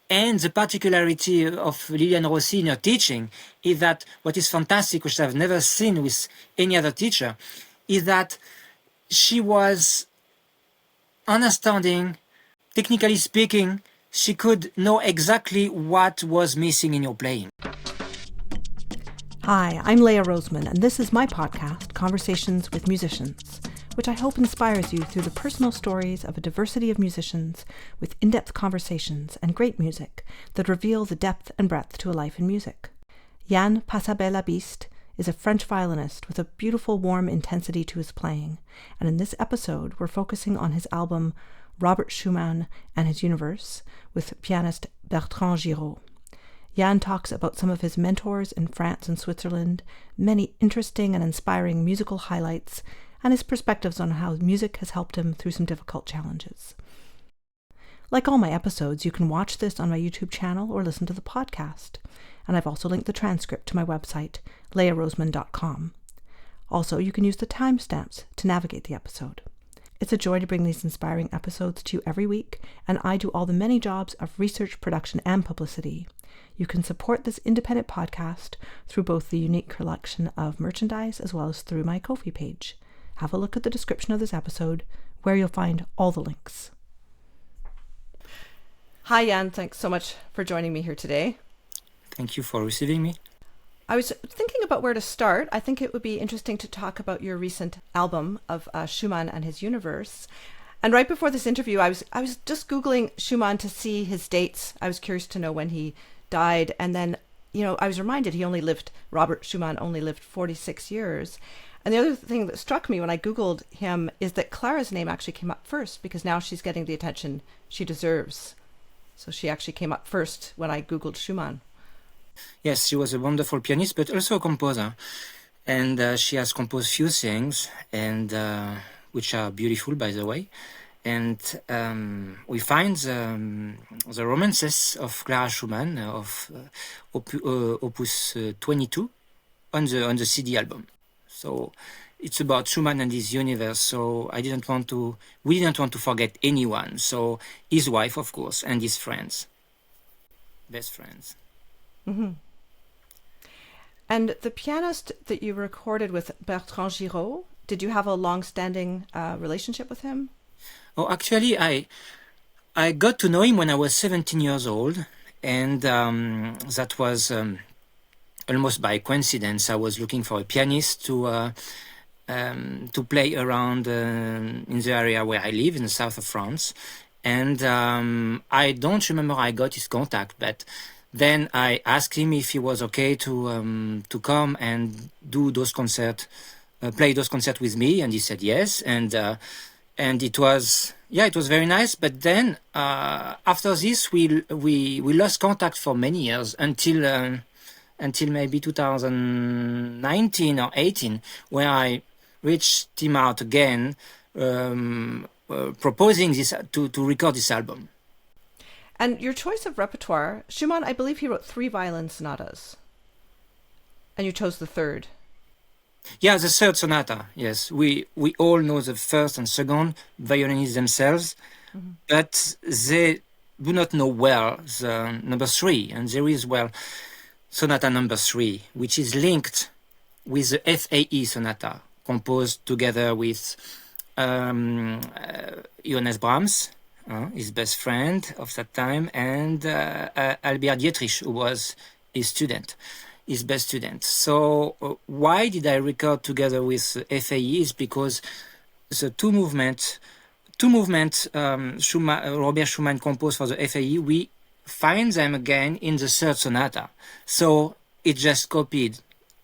And the particularity of Lilian Rossi in her teaching is that what is fantastic, which I've never seen with any other teacher, is that she was understanding, technically speaking, she could know exactly what was missing in your playing. Hi, I'm Leah Roseman, and this is my podcast, Conversations with Musicians, which I hope inspires you through the personal stories of a diversity of musicians with in-depth conversations and great music that reveal the depth and breadth to a life in music. Yann Passabet-Labiste is a French violinist with a beautiful warm intensity to his playing, and in this episode we're focusing on his album Robert Schumann and His Univers with pianist Bertrand Giraud. Yann talks about some of his mentors in France and Switzerland, many interesting and inspiring musical highlights, and his perspectives on how music has helped him through some difficult challenges. Like all my episodes, you can watch this on my YouTube channel or listen to the podcast, and I've also linked the transcript to my website, leahroseman.com. Also, you can use the timestamps to navigate the episode. It's a joy to bring these inspiring episodes to you every week, and I do all the many jobs of research, production, and publicity. You can support this independent podcast through both the unique collection of merchandise as well as through my Ko-fi page. Have a look at the description of this episode, where you'll find all the links. Hi, Yann. Thanks so much for joining me here today. Thank you for receiving me. I was thinking about where to start. I think it would be interesting to talk about your recent album of Schumann and His Univers. And right before this interview, I was just Googling Schumann to see his dates. I was curious to know when he died. And then, I was reminded Robert Schumann only lived 46 years. And the other thing that struck me when I Googled him is that Clara's name actually came up first, because now she's getting the attention she deserves. So she actually came up first when I Googled Schumann. Yes, she was a wonderful pianist, but also a composer. And she has composed few things, and which are beautiful, by the way. And we find the romances of Clara Schumann of Opus 22 on the CD album. So it's about Schumann and his universe. So we didn't want to forget anyone. So his wife, of course, and his friends, best friends. Mm-hmm. And the pianist that you recorded with Bertrand Giraud, did you have a long-standing relationship with him? Oh, actually, I got to know him when I was 17 years old, and that was almost by coincidence. I was looking for a pianist to play around in the area where I live, in the south of France. And I don't remember I got his contact, but then I asked him if he was okay to come and do those concerts, play those concerts with me, and he said yes. And it was very nice. But then after this, we lost contact for many years until maybe 2019 or 18, where I reached him out again, proposing this to record this album. And your choice of repertoire, Schumann, I believe he wrote 3 violin sonatas, and you chose the third. Yeah, the third sonata, yes. We all know the first and second violinists themselves, mm-hmm. but they do not know well the number 3. And there is, sonata number 3, which is linked with the F.A.E. sonata, composed together with Johannes Brahms, his best friend of that time, and Albert Dietrich, who was his best student. So why did I record together with F.A.E. is because the two movements Robert Schumann composed for the F.A.E., we find them again in the third sonata. So it just copied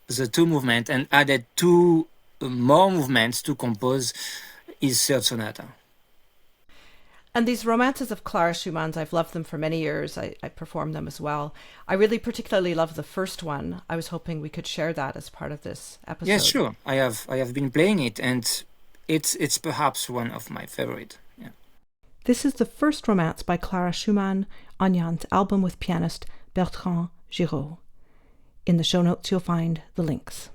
the 2 movements and added 2 more movements to compose his third sonata. And these romances of Clara Schumann's, I've loved them for many years. I perform them as well. I really particularly love the first one. I was hoping we could share that as part of this episode. Yes, sure. I have been playing it, and it's perhaps one of my favorite. Yeah. This is the first romance by Clara Schumann on Yann's album with pianist Bertrand Giraud. In the show notes, you'll find the links.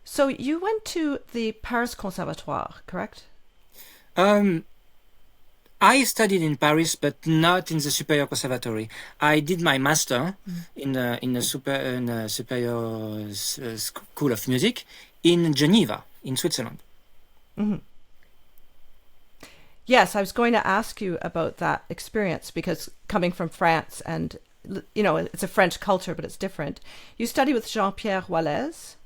So you went to the Paris Conservatoire, correct? I studied in Paris, but not in the Superior Conservatory. I did my master in a superior school of music in Geneva, in Switzerland. Mm-hmm. Yes, I was going to ask you about that experience because coming from France and, you know, it's a French culture, but it's different. You studied with Jean-Pierre Wallace?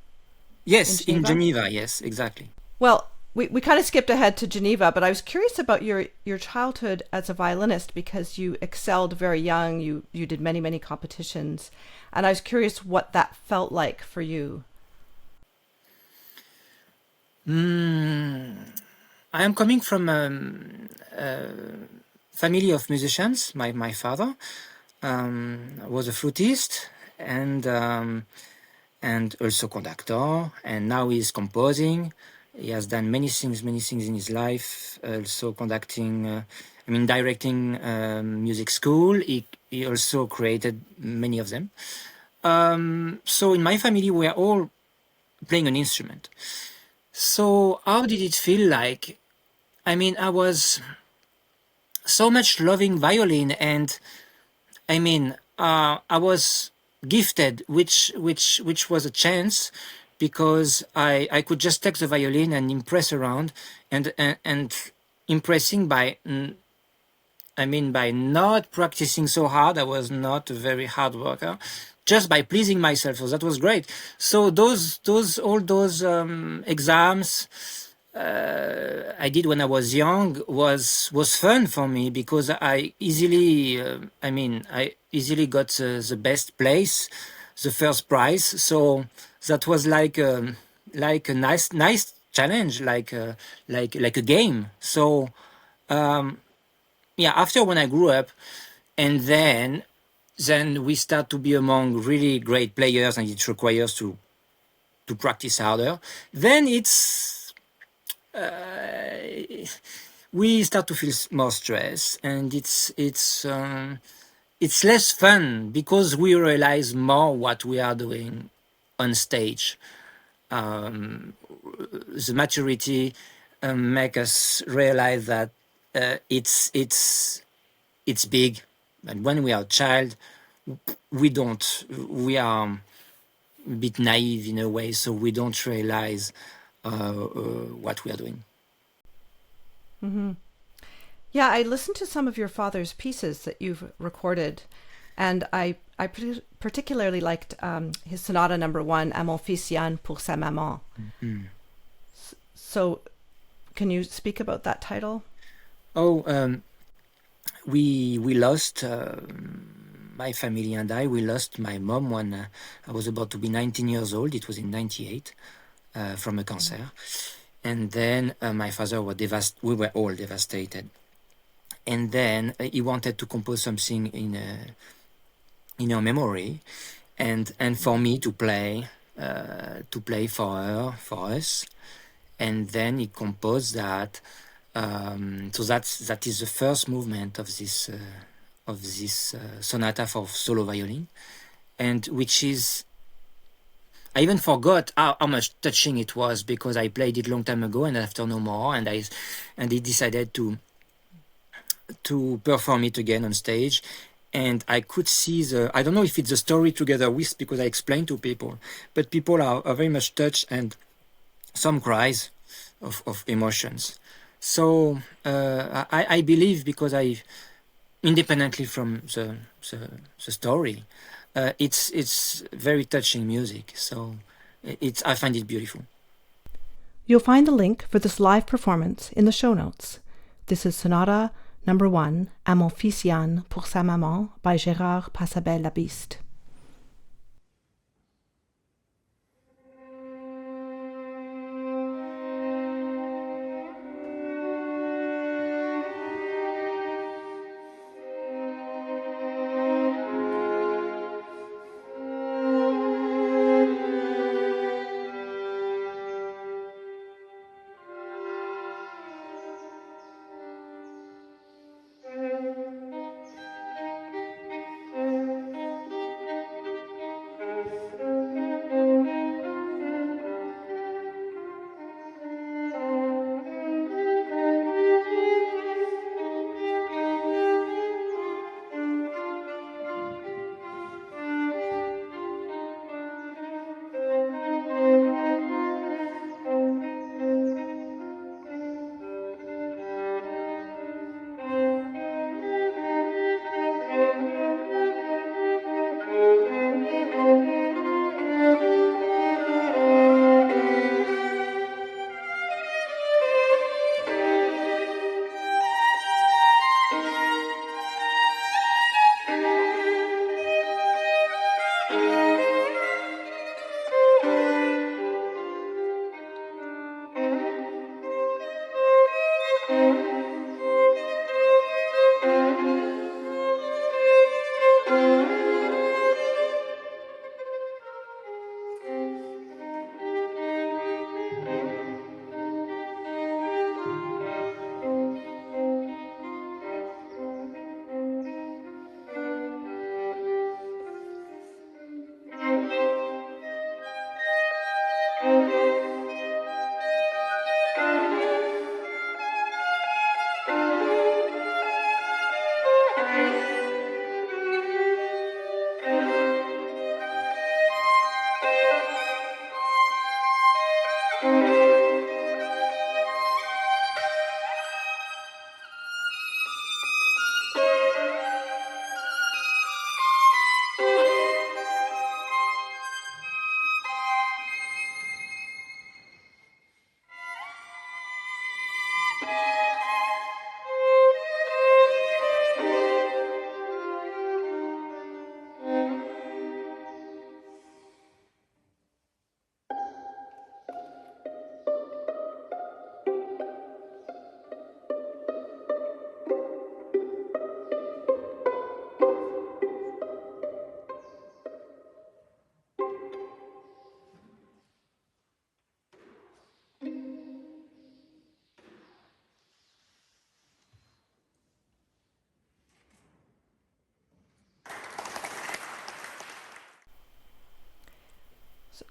Yes, in Geneva, yes, exactly. Well, we kind of skipped ahead to Geneva, but I was curious about your childhood as a violinist because you excelled very young. You did many, many competitions. And I was curious what that felt like for you. I am coming from a family of musicians. My father was a flutist and also conductor, and now he's composing. He has done many things in his life, also conducting, directing music school. He also created many of them. So in my family, we are all playing an instrument. So how did it feel like? I mean, I was so much loving violin, and I was gifted, which was a chance, because I could just take the violin and impress around, and impressing by by not practicing so hard. I was not a very hard worker, just by pleasing myself. So that was great. So all those exams I did when I was young was fun for me, because I easily got the best place, the first prize. So that was like a nice challenge, like a game. So after, when I grew up, and then we start to be among really great players, and it requires to practice harder. Then we start to feel more stress, and it's less fun, because we realize more what we are doing on stage. The maturity make us realize that it's big, and when we are a child, we are a bit naive in a way, so we don't realize what we are doing. Mm-hmm. Yeah, I listened to some of your father's pieces that you've recorded, and I particularly liked his Sonata No. 1, À mon fils Yann pour sa maman. Mm-hmm. So, can you speak about that title? We lost my family and I, we lost my mom when I was about to be 19 years old. It was in 98 from a cancer. And then my father was we were all devastated. And then he wanted to compose something in her memory, and for me to play for her, for us. And then he composed that. So that is the first movement of this sonata for solo violin, and which is, I even forgot how much touching it was, because I played it long time ago, and after no more, and he decided to perform it again on stage. And I could see I don't know if it's the story together with, because I explained to people, but people are very much touched, and some cries of emotions. So I believe, because independently from the story, it's very touching music. So I find it beautiful. You'll find the link for this live performance in the show notes. This is Sonata No. 1, à mon fils Yann pour sa maman, by Gérard Passabet-Labiste.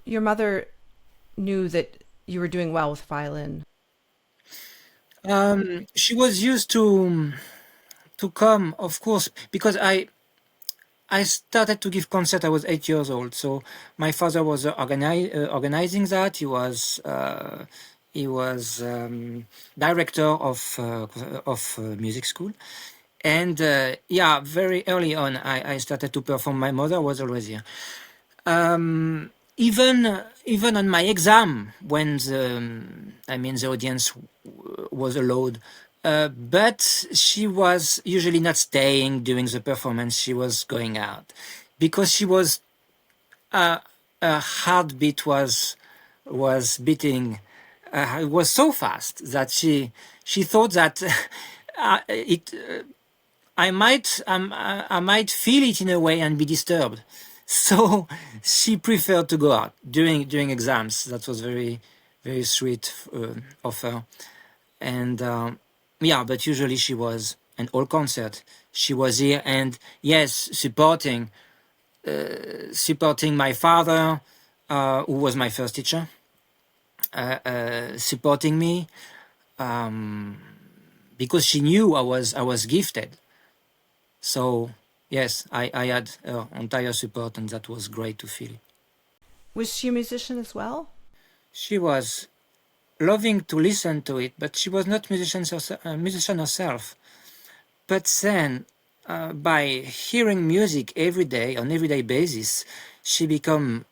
Your mother knew that you were doing well with violin. She was used to come, of course, because I started to give concert. I was 8 years old, so my father was organizing that. He was director of music school, and very early on, I started to perform. My mother was always here. Even on my exam, when the audience was allowed but she was usually not staying during the performance. She was going out because she was her heartbeat was beating. It was so fast that she thought that it. I might feel it in a way and be disturbed. So she preferred to go out during exams. That was very sweet of her. And yeah, but usually she was an all concert. She was here, and yes, supporting my father, who was my first teacher, supporting me, because she knew I was gifted. So yes, I had her entire support, and that was great to feel. Was she a musician as well? She was loving to listen to it, but she was not a musician herself. But then, by hearing music every day, on everyday basis, she become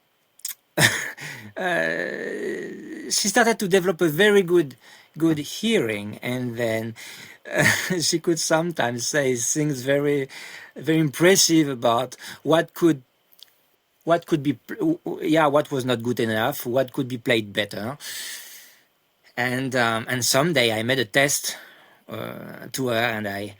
she started to develop a very good hearing, and then she could sometimes say things very impressive about what was not good enough, what could be played better. And someday I made a test to her,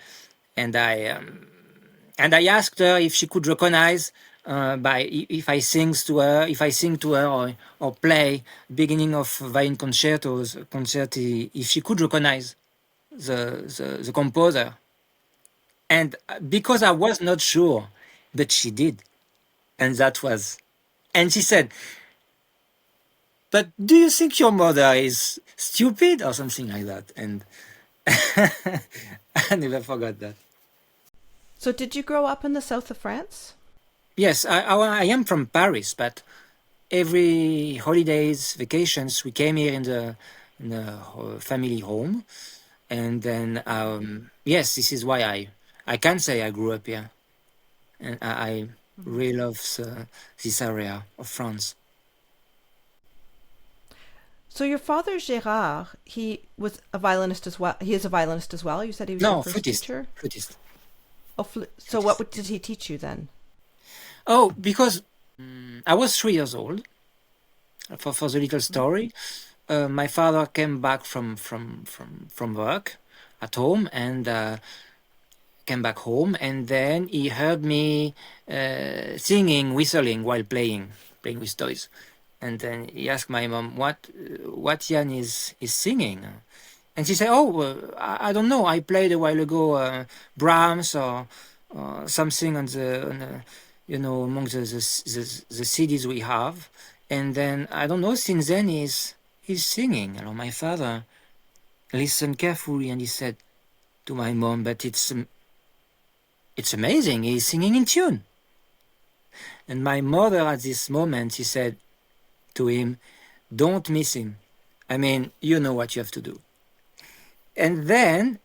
and I asked her if she could recognize if I sing to her or play beginning of violin concerti, if she could recognize the composer. And because I was not sure, but she did, and she said, "But do you think your mother is stupid?" or something like that. And I never forgot that. So did you grow up in the south of France? Yes, I am from Paris, but every holidays, vacations, we came here in the family home. And then, yes, this is why I can say I grew up here. And I really love this area of France. So your father, Gérard, he was a violinist as well. He is a violinist as well. You said he was your first teacher? Flutist. Oh, so what did he teach you then? Oh, because I was 3 years old. For the little story, my father came back from work at home, and came back home, and then he heard me singing, whistling while playing with toys. And then he asked my mom, what Yann is singing? And she said, I don't know. I played a while ago Brahms or something on the among the CDs we have. And then I don't know. Since then he's singing. And my father listened carefully, and he said to my mom, "But it's amazing. He's singing in tune." And my mother, at this moment, she said to him, "Don't miss him. I mean, you know what you have to do." And then,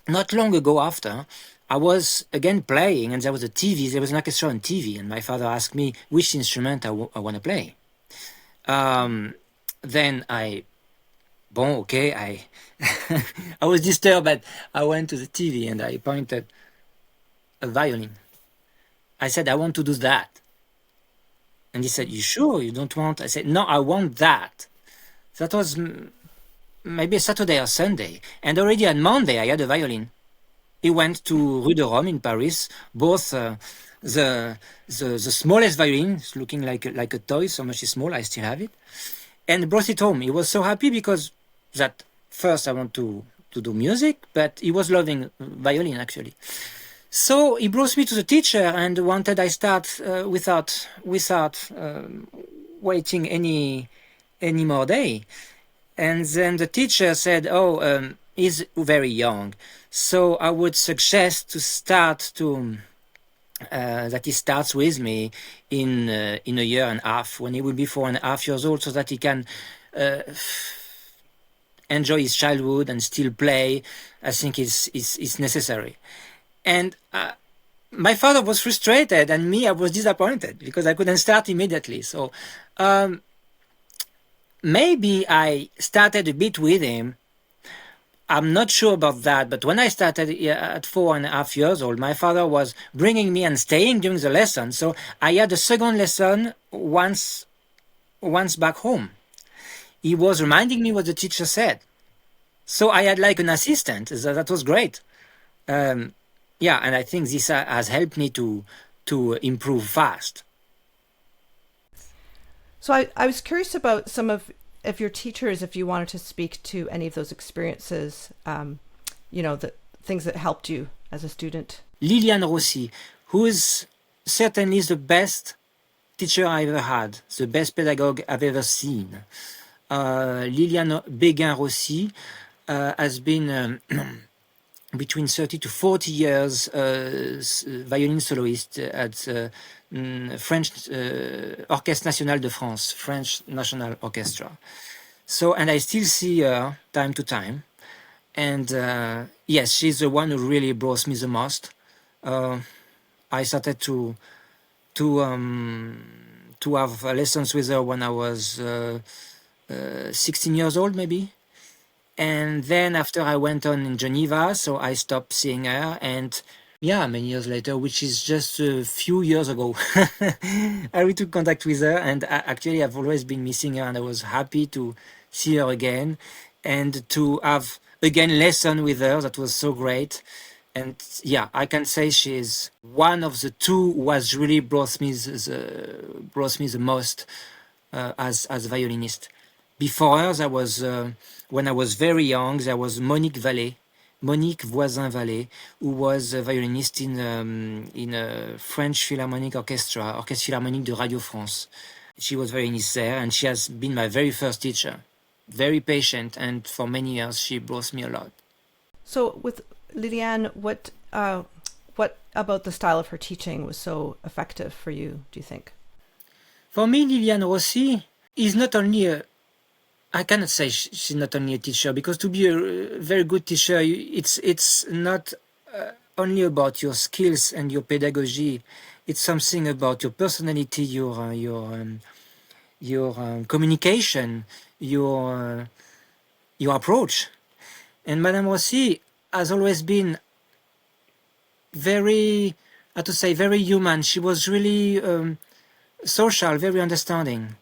not long ago after, I was again playing, and there was there was an orchestra on TV, and my father asked me which instrument I want to play. Then I was disturbed, but I went to the TV and I pointed a violin. I said, "I want to do that." And he said, "You sure you don't want?" I said, "No, I want that." That was maybe a Saturday or Sunday. And already on Monday, I had a violin. He went to Rue de Rome in Paris, both the smallest violin, looking like a toy, so much is small, I still have it, and brought it home. He was so happy because that first I want to do music, but he was loving violin actually. So he brought me to the teacher and wanted I start without waiting any more day. And then the teacher said, he's very young, so I would suggest to start that he starts with me in a year and a half, when he will be 4.5 years old, so that he can enjoy his childhood and still play. I think it's necessary. And my father was frustrated, and me, I was disappointed because I couldn't start immediately. So maybe I started a bit with him, I'm not sure about that, but when I started at 4.5 years old, my father was bringing me and staying during the lesson. So I had a second lesson once back home. He was reminding me what the teacher said. So I had like an assistant. That was great. Yeah, and I think this has helped me to improve fast. So I was curious about some of your teachers, if you wanted to speak to any of those experiences, the things that helped you as a student. Lilian Rossi, who is certainly the best teacher I ever had, the best pedagogue I've ever seen. Lilian Rossi has been between 30 to 40 years violin soloist at French Orchestre National de France, French National Orchestra. So, and I still see her time to time. And yes, she's the one who really brought me the most. I started to have lessons with her when I was 16 years old, maybe. And then after I went on in Geneva, so I stopped seeing her. And yeah, many years later, which is just a few years ago, I retook contact with her. And actually, I've always been missing her. And I was happy to see her again and to have, again, lesson with her. That was so great. And yeah, I can say she's one of the two who has really brought me the most as violinist. Before her, there was, when I was very young, there was Monique Voisin-Vallet, who was a violinist in a French Philharmonic Orchestra, Orchestre Philharmonique de Radio France. She was violinist there, and she has been my very first teacher. Very patient, and for many years, she brought me a lot. So with Lilian, what about the style of her teaching was so effective for you, do you think? For me, Lilian Rossi is not only I cannot say she's not only a teacher, because to be a very good teacher, it's not only about your skills and your pedagogy. It's something about your personality, your communication, your approach. And Madame Rossi has always been very human. She was really social, very understanding.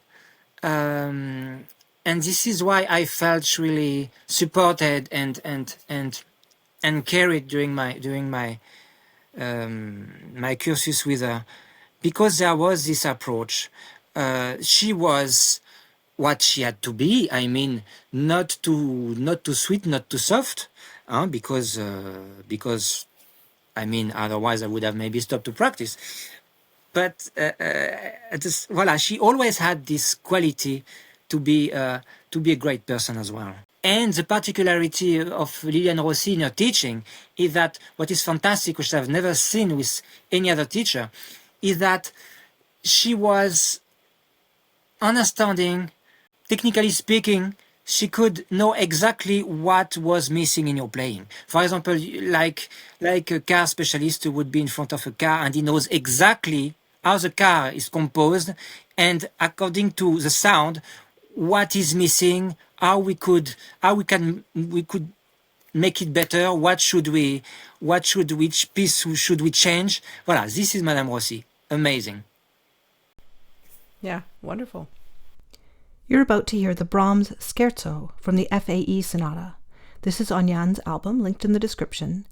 And this is why I felt really supported and carried during my cursus with her, because there was this approach. She was what she had to be. I mean, not too sweet, not too soft, because I mean, otherwise I would have maybe stopped to practice. But she always had this quality to be a great person as well. And the particularity of Lilian Rossi in her teaching is that what is fantastic, which I've never seen with any other teacher, is that she was understanding, technically speaking. She could know exactly what was missing in your playing. For example, like a car specialist who would be in front of a car and he knows exactly how the car is composed, and according to the sound, what is missing, how we could make it better, which piece should we change. Voilà, this is Madame Rossi. Amazing. Yeah, wonderful. You're about to hear the Brahms Scherzo from the F.A.E. Sonata. This is on Yann's album, linked in the description.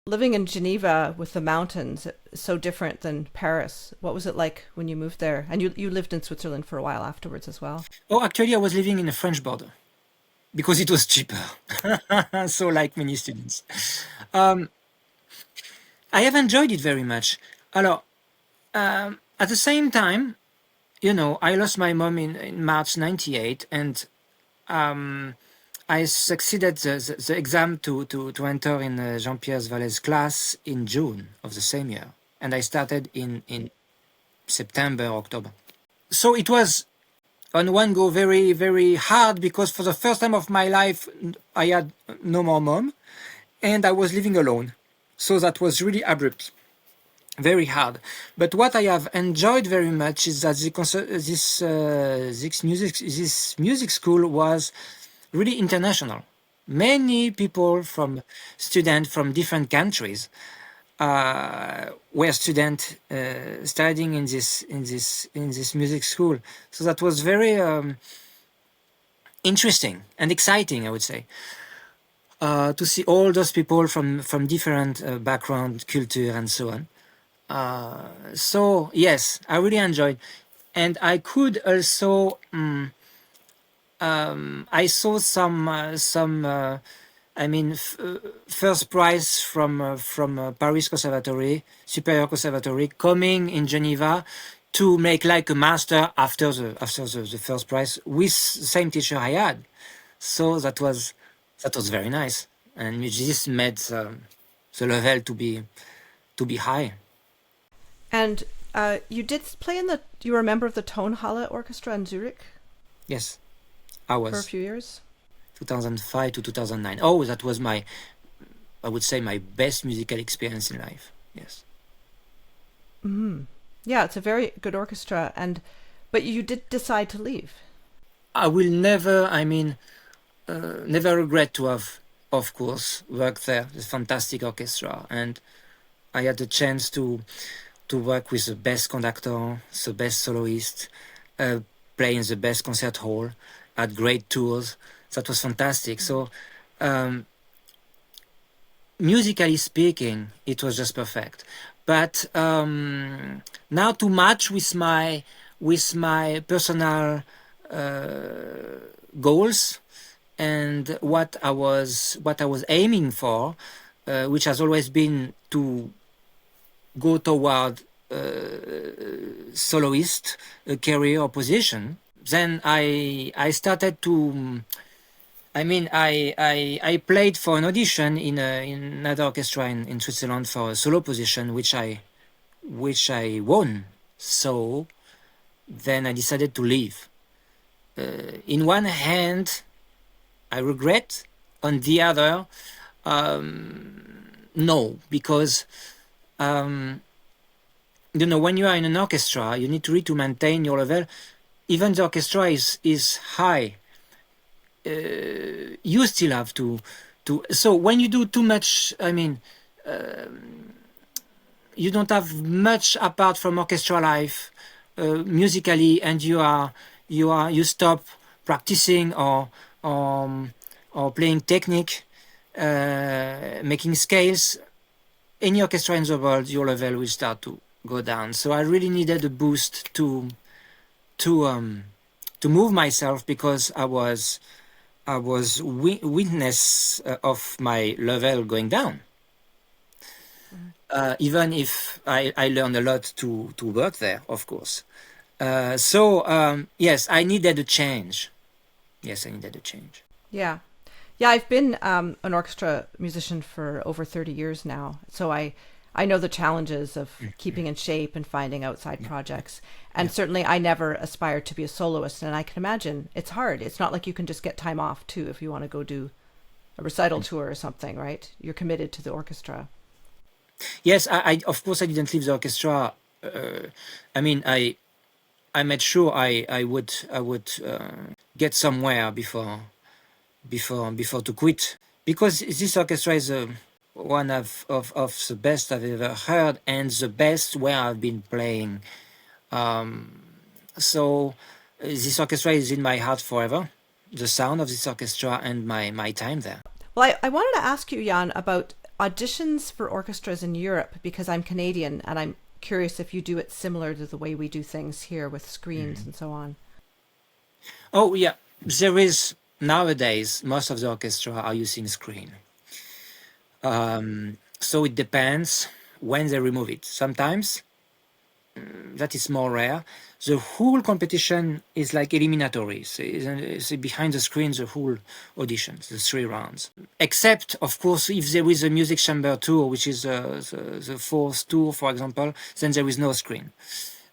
Living in Geneva with the mountains is so different than Paris. What was it like when you moved there? And you lived in Switzerland for a while afterwards as well. Oh, actually, I was living in the French border because it was cheaper. So, like many students, I have enjoyed it very much. Alors, at the same time, I lost my mom in March '98, and I succeeded the exam to enter in Jean-Pierre Vallet's class in June of the same year. And I started in September, October. So it was on one go very, very hard because for the first time of my life, I had no more mom and I was living alone. So that was really abrupt, very hard. But what I have enjoyed very much is that this music school was really international. Many people students from different countries were students studying in this music school. So that was very interesting and exciting, I would say, to see all those people from different background, culture, and so on. So yes, I really enjoyed, and I could also. I saw some first prize from Paris Conservatory, Superior Conservatory, coming in Geneva to make like a master after the first prize with the same teacher I had. So that was very nice, and this made the level to be high. And you did play you were a member of the Tonhalle Orchestra in Zurich? Yes. I was. For a few years? 2005 to 2009. Oh, that was I would say my best musical experience in life. Yes. Mm-hmm. Yeah, it's a very good orchestra, but you did decide to leave. I will never regret to have, of course, worked there. It's a fantastic orchestra, and I had the chance to work with the best conductor, the best soloist, play in the best concert hall, had great tours. That was fantastic. So, musically speaking, it was just perfect. But now to match with my personal goals and what I was aiming for, which has always been to go toward soloist career or position. Then I started to. I played for an audition in another orchestra in Switzerland for a solo position, which I won. So then I decided to leave. In one hand, I regret. On the other, no, because when you are in an orchestra, you need to maintain your level. Even the orchestra is high. You still have to. So when you do too much, you don't have much apart from orchestra life musically, and you stop practicing or playing technique, making scales. Any orchestra in the world, your level will start to go down. So I really needed a boost to move myself, because I was witness of my level going down. Even if I learned a lot to work there, of course. So yes, I needed a change. Yeah. Yeah, I've been an orchestra musician for over 30 years now. So I know the challenges of keeping in shape and finding outside Yeah, projects. And yeah. certainly I never aspired to be a soloist. And I can imagine it's hard. It's not like you can just get time off too if you want to go do a recital tour or something, right? You're committed to the orchestra. Yes, I of course I didn't leave the orchestra. Uh, I mean, I made sure I would get somewhere before to quit, because this orchestra is one of the best I've ever heard, and the best where I've been playing. Um, so this orchestra is in my heart forever. The sound of this orchestra and my time there. Well, I wanted to ask you, Jan, about auditions for orchestras in Europe because I'm Canadian and I'm curious if you do it similar to the way we do things here with screens and so on. Oh yeah, there is nowadays most of the orchestra are using screen. So it depends when they remove it. Sometimes that is more rare. The whole competition is like eliminatory. So it's behind the screen, the whole auditions, the 3 rounds. Except, of course, if there is a music chamber tour, which is the fourth tour, for example, then there is no screen.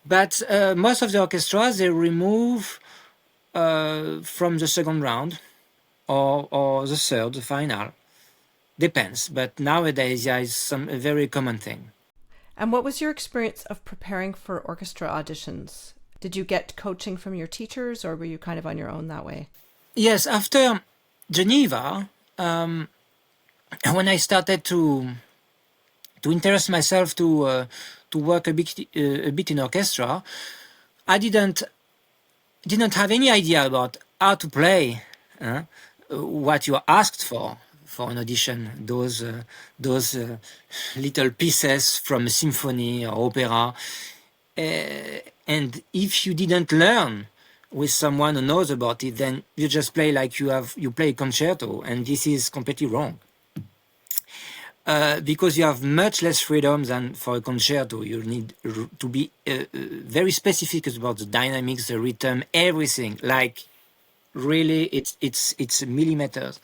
But most of the orchestras, they remove from the second round or the third, the final. Depends. But nowadays, yeah, it's a very common thing. And what was your experience of preparing for orchestra auditions? Did you get coaching from your teachers or were you kind of on your own that way? Yes, after Geneva, when I started to interest myself to work a bit in orchestra, I didn't have any idea about how to play what you are asked for an audition. Those little pieces from a symphony or opera, and if you didn't learn with someone who knows about it, then you just play like you play a concerto, and this is completely wrong. Because you have much less freedom than for a concerto. You need to be very specific about the dynamics, the rhythm, everything. Like really, it's millimeters.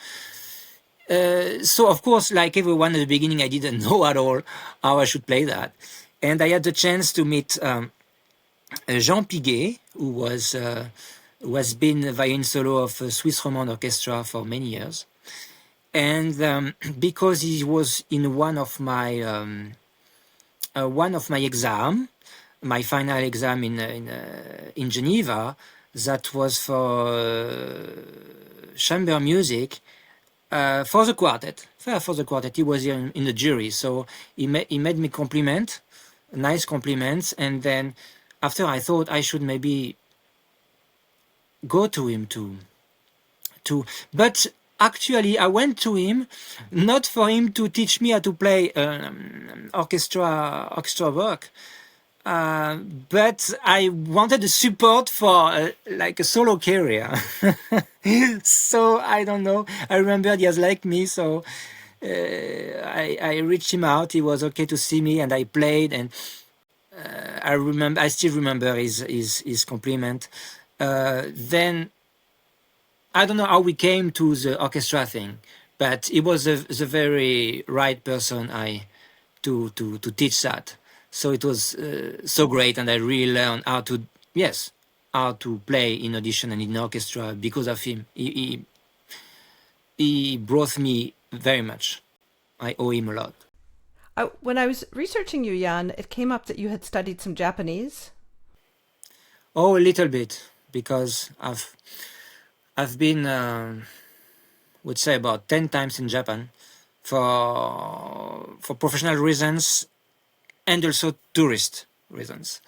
So of course, like everyone at the beginning, I didn't know at all how I should play that, and I had the chance to meet Jean Piguet, who has been a violin solo of Swiss Romand Orchestra for many years. And because he was in one of my exam, my final exam in Geneva, that was for chamber music for the quartet. For the quartet, he was in the jury, so he made me nice compliments, and then after I thought I should maybe go to him but actually, I went to him not for him to teach me how to play orchestra work, but I wanted the support for like a solo career. So I don't know. I remember he has liked me, so I reached him out. He was okay to see me, and I played. And I still remember his compliment. Then I don't know how we came to the orchestra thing, but he was the very right person to teach that. So it was so great, and I really learned how to play in audition and in orchestra because of him. He brought me very much. I owe him a lot. When I was researching you, Jan, it came up that you had studied some Japanese. Oh, a little bit, because I've been, would say, about 10 times in Japan for professional reasons and also tourist reasons.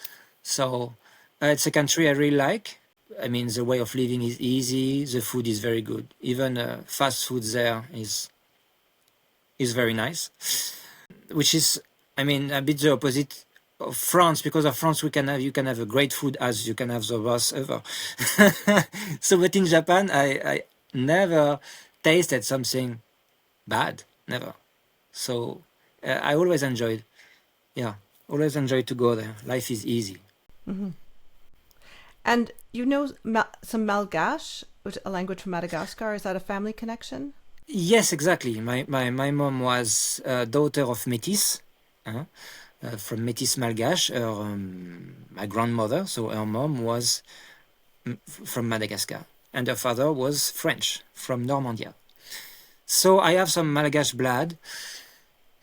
So it's a country I really like. I mean, the way of living is easy. The food is very good. Even fast food there is very nice, which is, I mean, a bit the opposite of France. Because of France, you can have a great food as you can have the worst ever. So, but in Japan, I never tasted something bad, never. So I always enjoyed to go there. Life is easy. Mm-hmm. And you know some Malgache, a language from Madagascar. Is that a family connection? Yes, exactly. My mom was a daughter of Métis, uh, from Métis Malgache. My grandmother, so her mom was from Madagascar, and her father was French from Normandia. So I have some Malgache blood,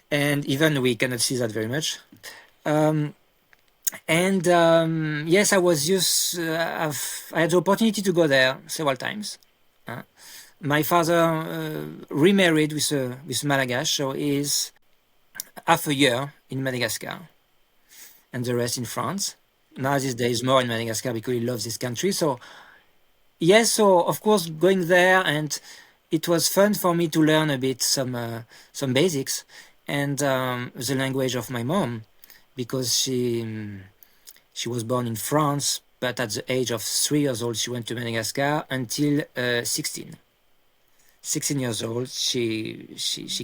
and even we cannot see that very much. Um, and yes, I was used. I had the opportunity to go there several times. My father remarried with Malgache, so he's half a year in Madagascar and the rest in France. Now these days more in Madagascar because he loves this country. So yes, so of course going there, and it was fun for me to learn a bit some basics and the language of my mom, because she was born in France, but at the age of 3 years old she went to Madagascar until 16 years old she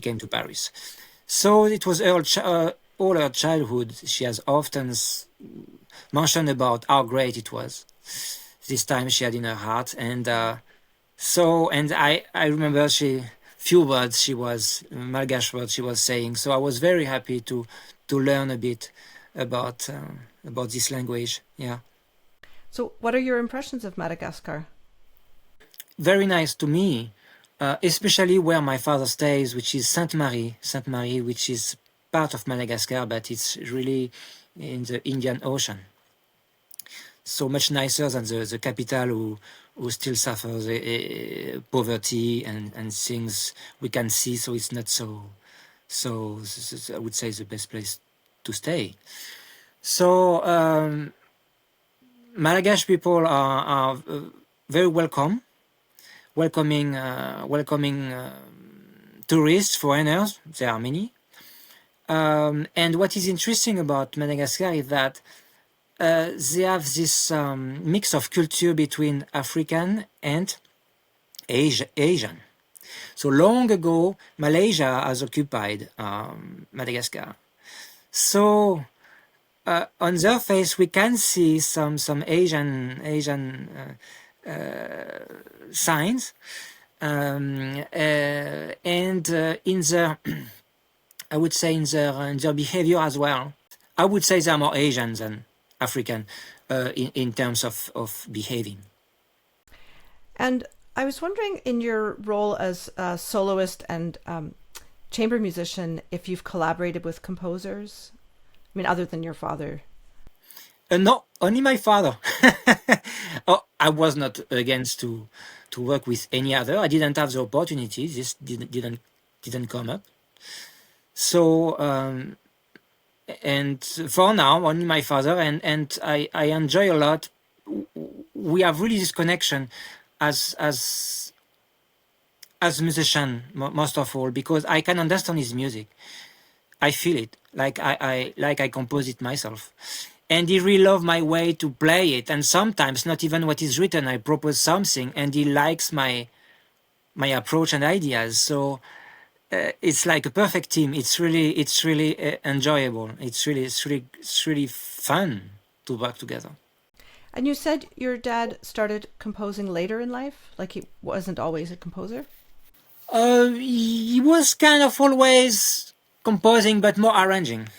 came to Paris. So it was all her childhood. She has often mentioned about how great it was this time she had in her heart. And I remember few words she was Malgache words she was saying. So I was very happy to learn a bit about this language. Yeah. So what are your impressions of Madagascar? Very nice to me, especially where my father stays, which is Sainte Marie, which is part of Madagascar, but it's really in the Indian Ocean. So much nicer than the capital, who still suffers poverty and things we can see. So it's not so I would say the best place to stay. So Malgache people are very welcoming tourists, foreigners. There are many. And what is interesting about Madagascar is that they have this mix of culture between African and Asian. So long ago, Malaysia has occupied Madagascar. So on their face, we can see some Asian signs, and in their, I would say in their behavior as well. I would say they are more Asian than African in terms of behaving. And I was wondering, in your role as a soloist and chamber musician, if you've collaborated with composers. I mean, other than your father. No, only my father. Oh, I was not against to work with any other. I didn't have the opportunity. This didn't come up. So and for now, only my father, and I enjoy a lot. We have really this connection as musician, most of all, because I can understand his music. I feel it like I compose it myself, and he really loves my way to play it. And sometimes not even what is written, I propose something, and he likes my approach and ideas. So it's like a perfect team. It's really enjoyable. It's really fun to work together. And you said your dad started composing later in life, like he wasn't always a composer? He was kind of always composing, but more arranging.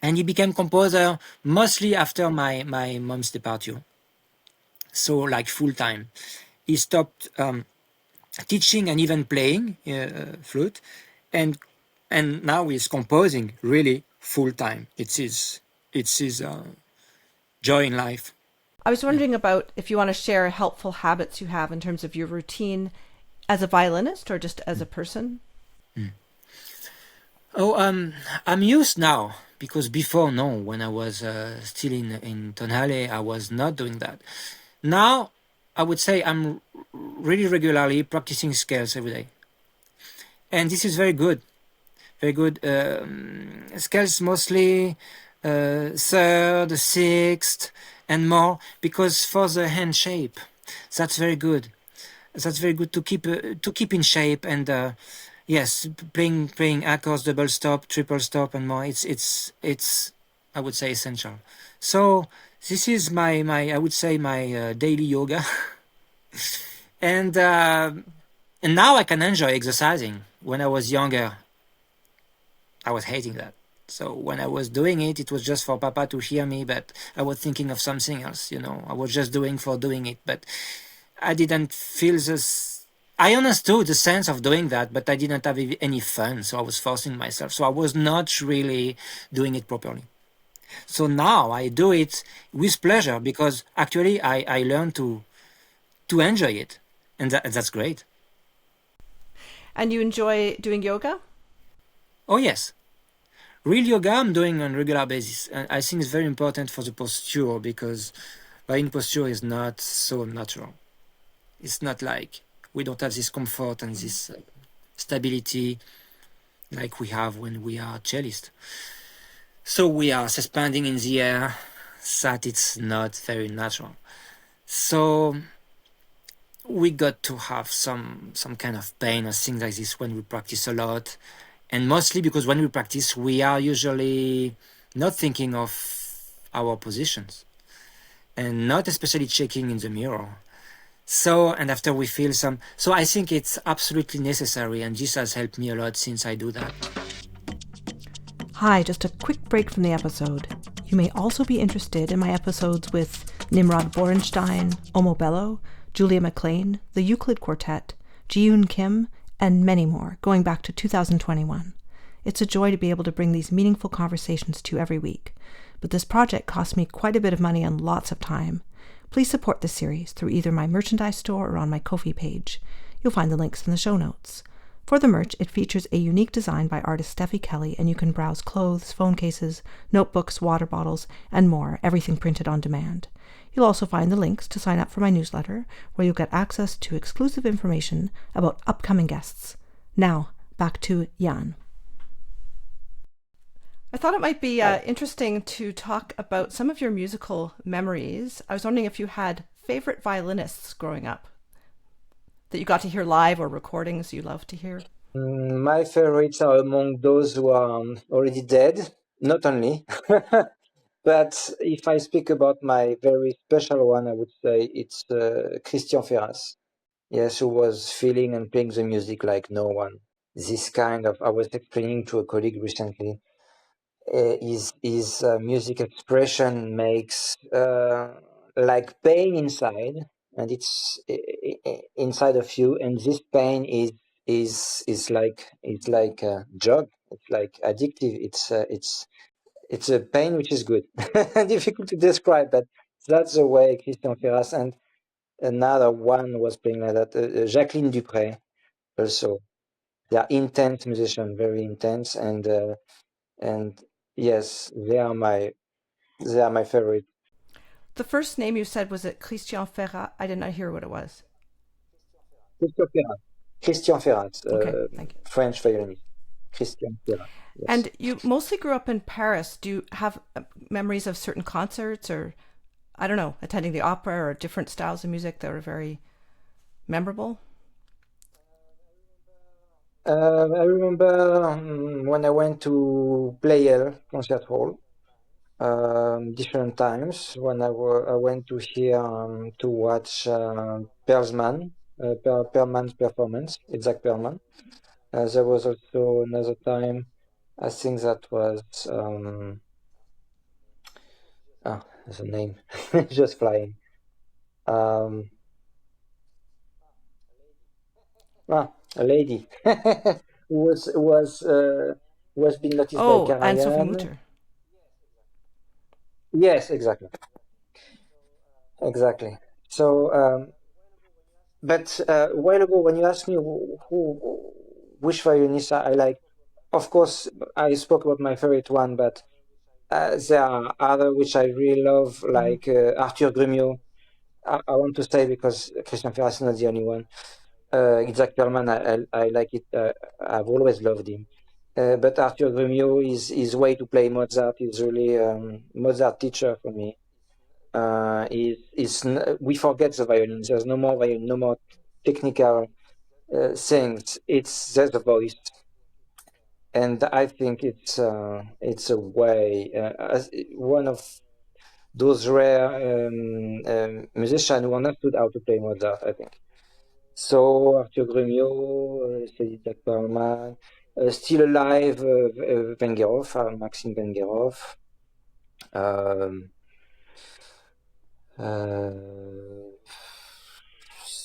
And he became composer mostly after my mom's departure. So like full time. He stopped teaching and even playing flute, and now he's composing really full time. It's his joy in life. I was wondering about if you want to share helpful habits you have in terms of your routine as a violinist or just as a person. Oh, I'm used now, because before, no, when I was still in Tonhalle, I was not doing that. Now, I would say I'm really regularly practicing scales every day. And this is very good. Very good. Scales mostly third, sixth, and more, because for the hand shape, that's very good. That's very good to keep in shape, and yes, playing accords, double stop, triple stop, and more. It's I would say essential. So this is my I would say my daily yoga, and And now I can enjoy exercising. When I was younger, I was hating that. So when I was doing it, it was just for Papa to hear me, but I was thinking of something else, you know. I was just doing for doing it, but I didn't feel this. I understood the sense of doing that, but I didn't have any fun, so I was forcing myself. So I was not really doing it properly. So now I do it with pleasure because actually I learned to enjoy it, and that's great. And you enjoy doing yoga? Oh yes, real yoga I'm doing on a regular basis, and I think it's very important for the posture because violin posture is not so natural. It's not like we don't have this comfort and this stability like we have when we are cellist. So we are suspending in the air, that it's not very natural. So we got to have some kind of pain or things like this when we practice a lot, and mostly because when we practice we are usually not thinking of our positions and not especially checking in the mirror. So, and after we feel some, so I think it's absolutely necessary, and this has helped me a lot since I do that. Hi, just a quick break from the episode. You may also be interested in my episodes with Nimrod Borenstein, Omo Bello, Julia McLean, the Euclid Quartet, Ji-Yoon Kim, and many more, going back to 2021. It's a joy to be able to bring these meaningful conversations to you every week, but this project cost me quite a bit of money and lots of time. Please support this series through either my merchandise store or on my Ko-fi page. You'll find the links in the show notes. For the merch, it features a unique design by artist Steffi Kelly, and you can browse clothes, phone cases, notebooks, water bottles, and more, everything printed on demand. You'll also find the links to sign up for my newsletter, where you'll get access to exclusive information about upcoming guests. Now, back to Yann. I thought it might be interesting to talk about some of your musical memories. I was wondering if you had favorite violinists growing up that you got to hear live or recordings you love to hear. My favorites are among those who are already dead, not only. But if I speak about my very special one, I would say it's Christian Ferras. Yes, who was feeling and playing the music like no one. This kind of, I was explaining to a colleague recently, his music expression makes like pain inside, and it's inside of you, and this pain is like a drug. It's like addictive. It's a pain which is good. Difficult to describe, but that's the way Christian Ferras and another one was playing like that. Jacqueline Dupré also. They are intense musicians, very intense, and yes, they are my favorite. The first name you said, was it Christian Ferrat? I did not hear what it was. Christian Ferrat. Christian Ferrat, Okay, thank you. French violinist. Christian Ferrat. Yes. And you mostly grew up in Paris. Do you have memories of certain concerts or, I don't know, attending the opera or different styles of music that are very memorable? I remember when I went to Pleyel concert hall different times when I went to hear to watch Perlman's performance, Isaac Perlman. There was also another time, I think that was the name just flying. A lady who was being noticed by Oh, Anne-Sophie Karajan. Mutter. Yes, exactly, exactly. So, but a while ago, when you asked me which violinist I like, of course, I spoke about my favorite one, but there are other which I really love, like Arthur Grumio. I want to say because Christian Ferras is not the only one. Isaac Perlman, I like it. I've always loved him. But Arthur Grumio is his way to play Mozart is really Mozart teacher for me. We forget the violin. There's no more violin, no more technical things. There's a voice, and I think it's a way as one of those rare musicians who understood how to play Mozart. I think. So Arthur Grumio, Seditak Perlman, still alive, Vengerov, Maxime Vengerov. Um, uh,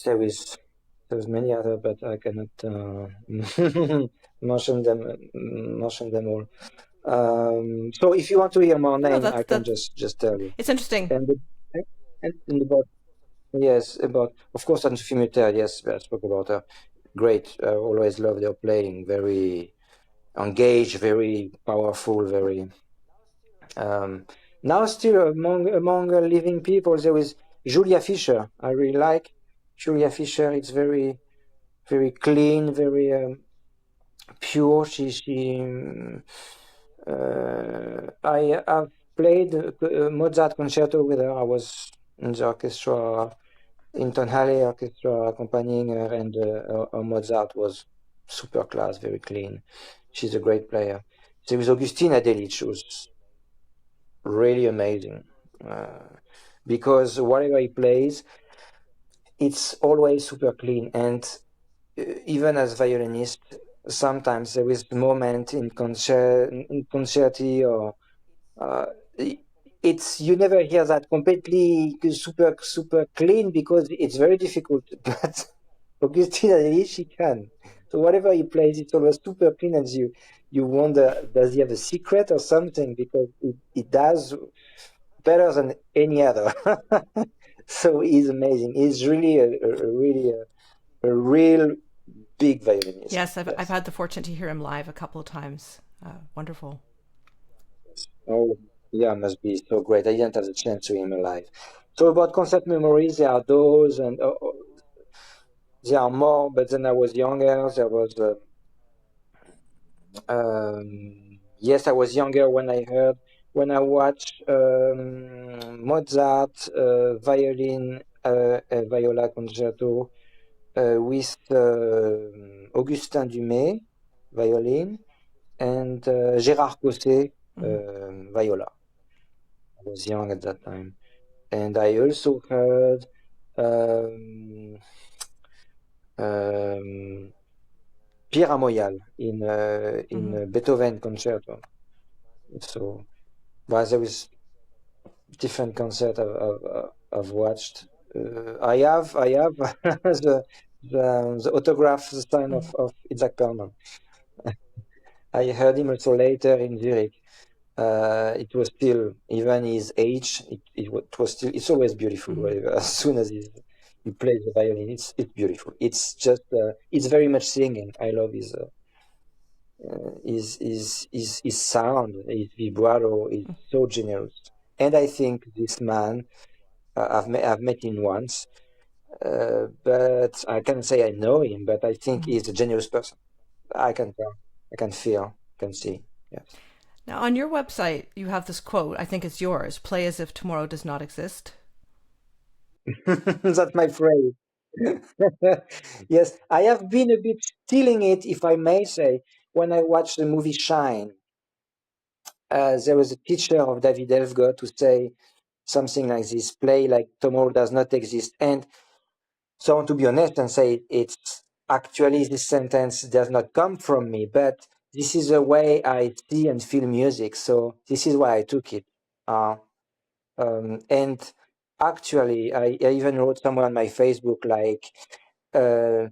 there is there's many other, but I cannot mention them all. So if you want to hear more No, name, I can just tell you. it's interesting. And about yes, about of course Anne-Sophie Mutter. Yes, I spoke about her. Great. I always loved her playing. Very engaged, very powerful, very. Now still among living people, there is Julia Fischer. I really like Julia Fischer. It's very clean, very pure. I have played Mozart concerto with her. I was in the orchestra in Tonhalle orchestra accompanying her, and her Mozart was super class, very clean. She's a great player. There is Augustina Delic, who's really amazing because whatever he plays, it's always super clean. And even as violinist, sometimes there is a moment in concerti or uh, it's you never hear that completely super clean because it's very difficult. But Augustin Adeli, she can. So whatever he plays, it's always super clean, and you wonder, does he have a secret or something? Because it does better than any other. So he's amazing. He's really a real big violinist. Yes, I've Yes. had the fortune to hear him live a couple of times. Wonderful. Oh, yeah, must be so great. I didn't have the chance to hear him live. So about concert memories, there are those, and there are more. But then I was younger. There was, yes, I was younger when I watched Mozart violin viola concerto with Augustin Dumay violin and Gérard Passabet Mm-hmm. viola. I was young at that time. And I also heard um, um, Pierre Amoyal in Mm-hmm. Beethoven concerto. So, but there is different concert I've watched. I have the autograph sign Mm-hmm. of Isaac Perlman. I heard him also later in Zurich. It was still, even his age, it was still, it's always beautiful. Mm-hmm. Whatever. As soon as he plays the violin, it's beautiful. It's just, it's very much singing. I love his sound, his vibrato is so generous. And I think this man, I've met him once, but I can't say I know him, but I think Mm-hmm. he's a generous person. I can tell, I can feel, can see. Yes. Now, on your website, you have this quote. I think it's yours: "Play as if tomorrow does not exist." That's my phrase. Yes, I have been a bit stealing it, if I may say, when I watched the movie Shine. There was a teacher of David Elfgott who say something like this: "Play like tomorrow does not exist." And so I want to be honest and say it's actually this sentence does not come from me, but this is the way I see and feel music. So this is why I took it. Uh, and actually, I even wrote somewhere on my Facebook like, uh,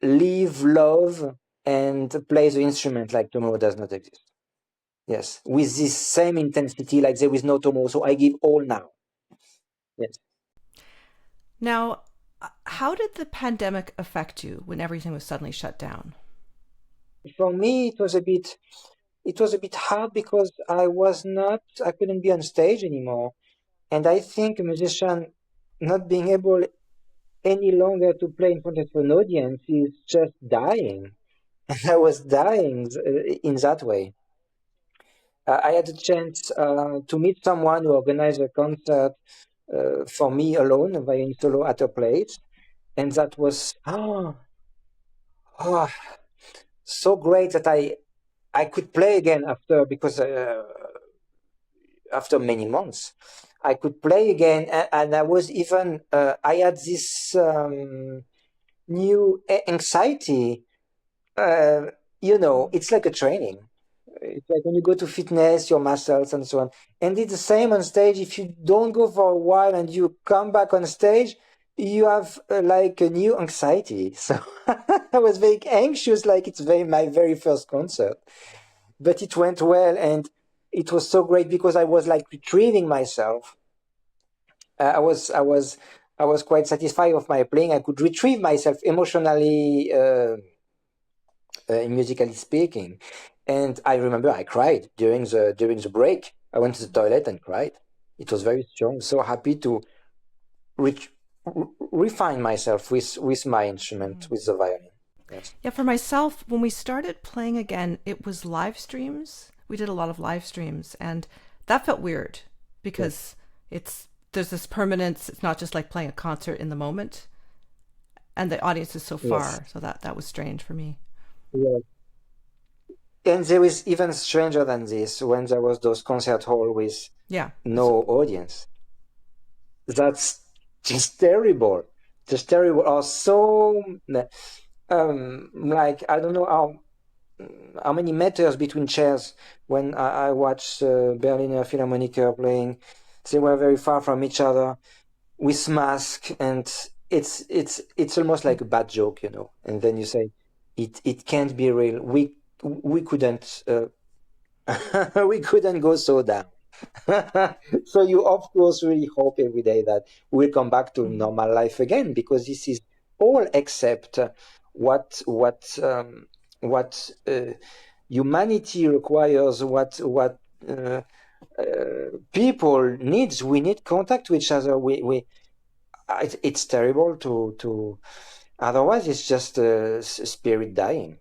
live, love, and play the instrument like tomorrow does not exist. Yes, with this same intensity, like there is no tomorrow. So I give all now. Yes. Now, how did the pandemic affect you when everything was suddenly shut down? For me, it was a bit hard because I couldn't be on stage anymore. And I think a musician not being able any longer to play in front of an audience is just dying. And I was dying in that way. I had a chance to meet someone who organized a concert for me alone, a violin solo at a place. And that was oh, so great that I could play again after many months. I could play again, and I was even I had this new anxiety, it's like a training. It's like when you go to fitness, your muscles and so on. And it's the same on stage. If you don't go for a while and you come back on stage, you have like a new anxiety. So I was very anxious, like it's my very first concert. But it went well, and it was so great because I was like retrieving myself. I was quite satisfied with my playing. I could retrieve myself emotionally, musically speaking. And I remember I cried during the break. I went to the toilet and cried. It was very strong. So happy to re- refine myself with my instrument, with the violin. Yes. Yeah, for myself, when we started playing again, it was live streams. We did a lot of live streams, and that felt weird because there's this permanence. It's not just like playing a concert in the moment, and the audience is so far. Yes. So that was strange for me. Yeah. And there is even stranger than this when there was those concert hall with Yeah. no audience. That's just terrible. Just terrible. Or so like I don't know how many meters between chairs when I watched Berliner Philharmoniker playing. They were very far from each other with mask, and it's almost like a bad joke. And then you say, it can't be real. We couldn't we couldn't go so down. So you of course really hope every day that we'll come back to Mm. normal life again, because this is all except what humanity requires, what people needs. We need contact with each other. It's terrible to otherwise it's just spirit dying.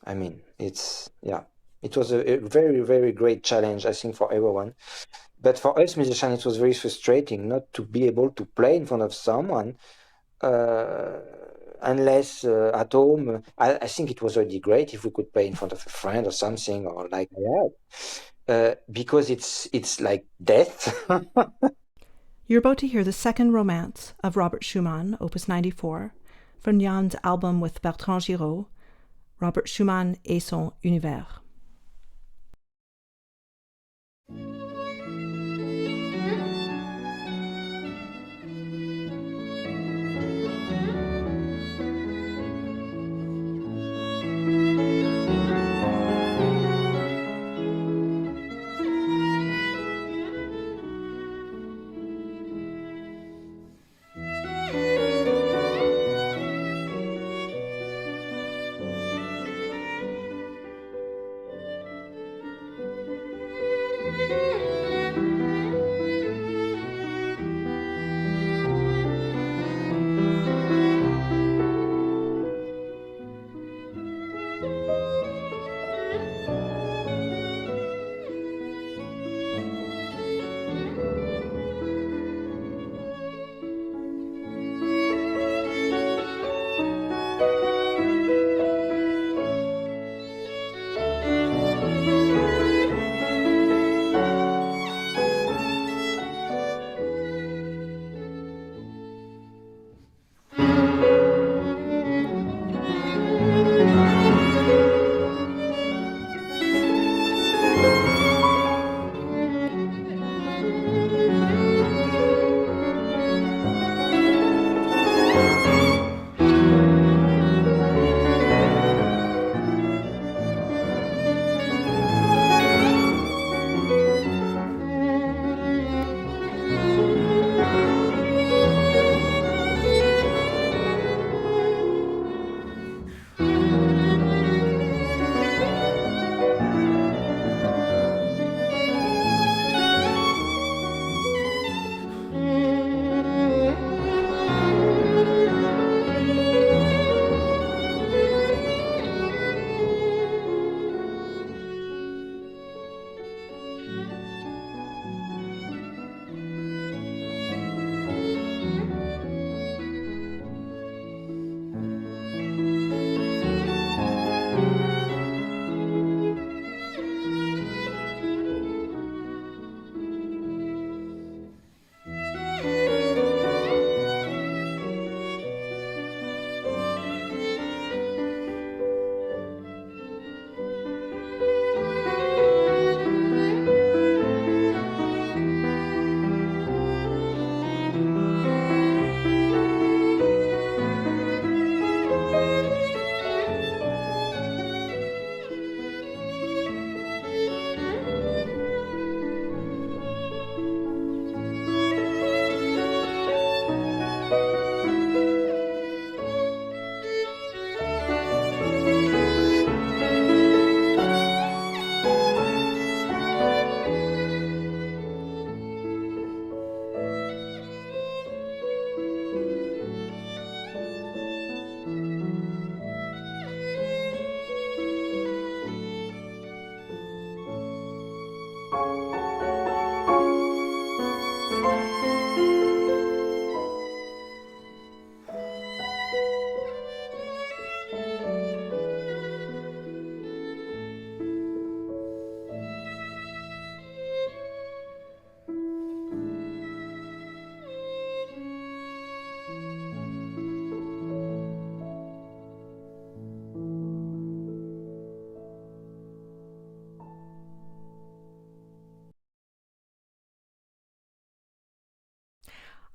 I mean, it was a very, very great challenge, I think, for everyone. But for us musicians, it was very frustrating not to be able to play in front of someone, uh, unless at home. I think it was already great if we could play in front of a friend or something, or like I had, because it's like death. You're about to hear the second romance of Robert Schumann, Opus 94, from Yann's album with Bertrand Giraud, Robert Schumann et son univers.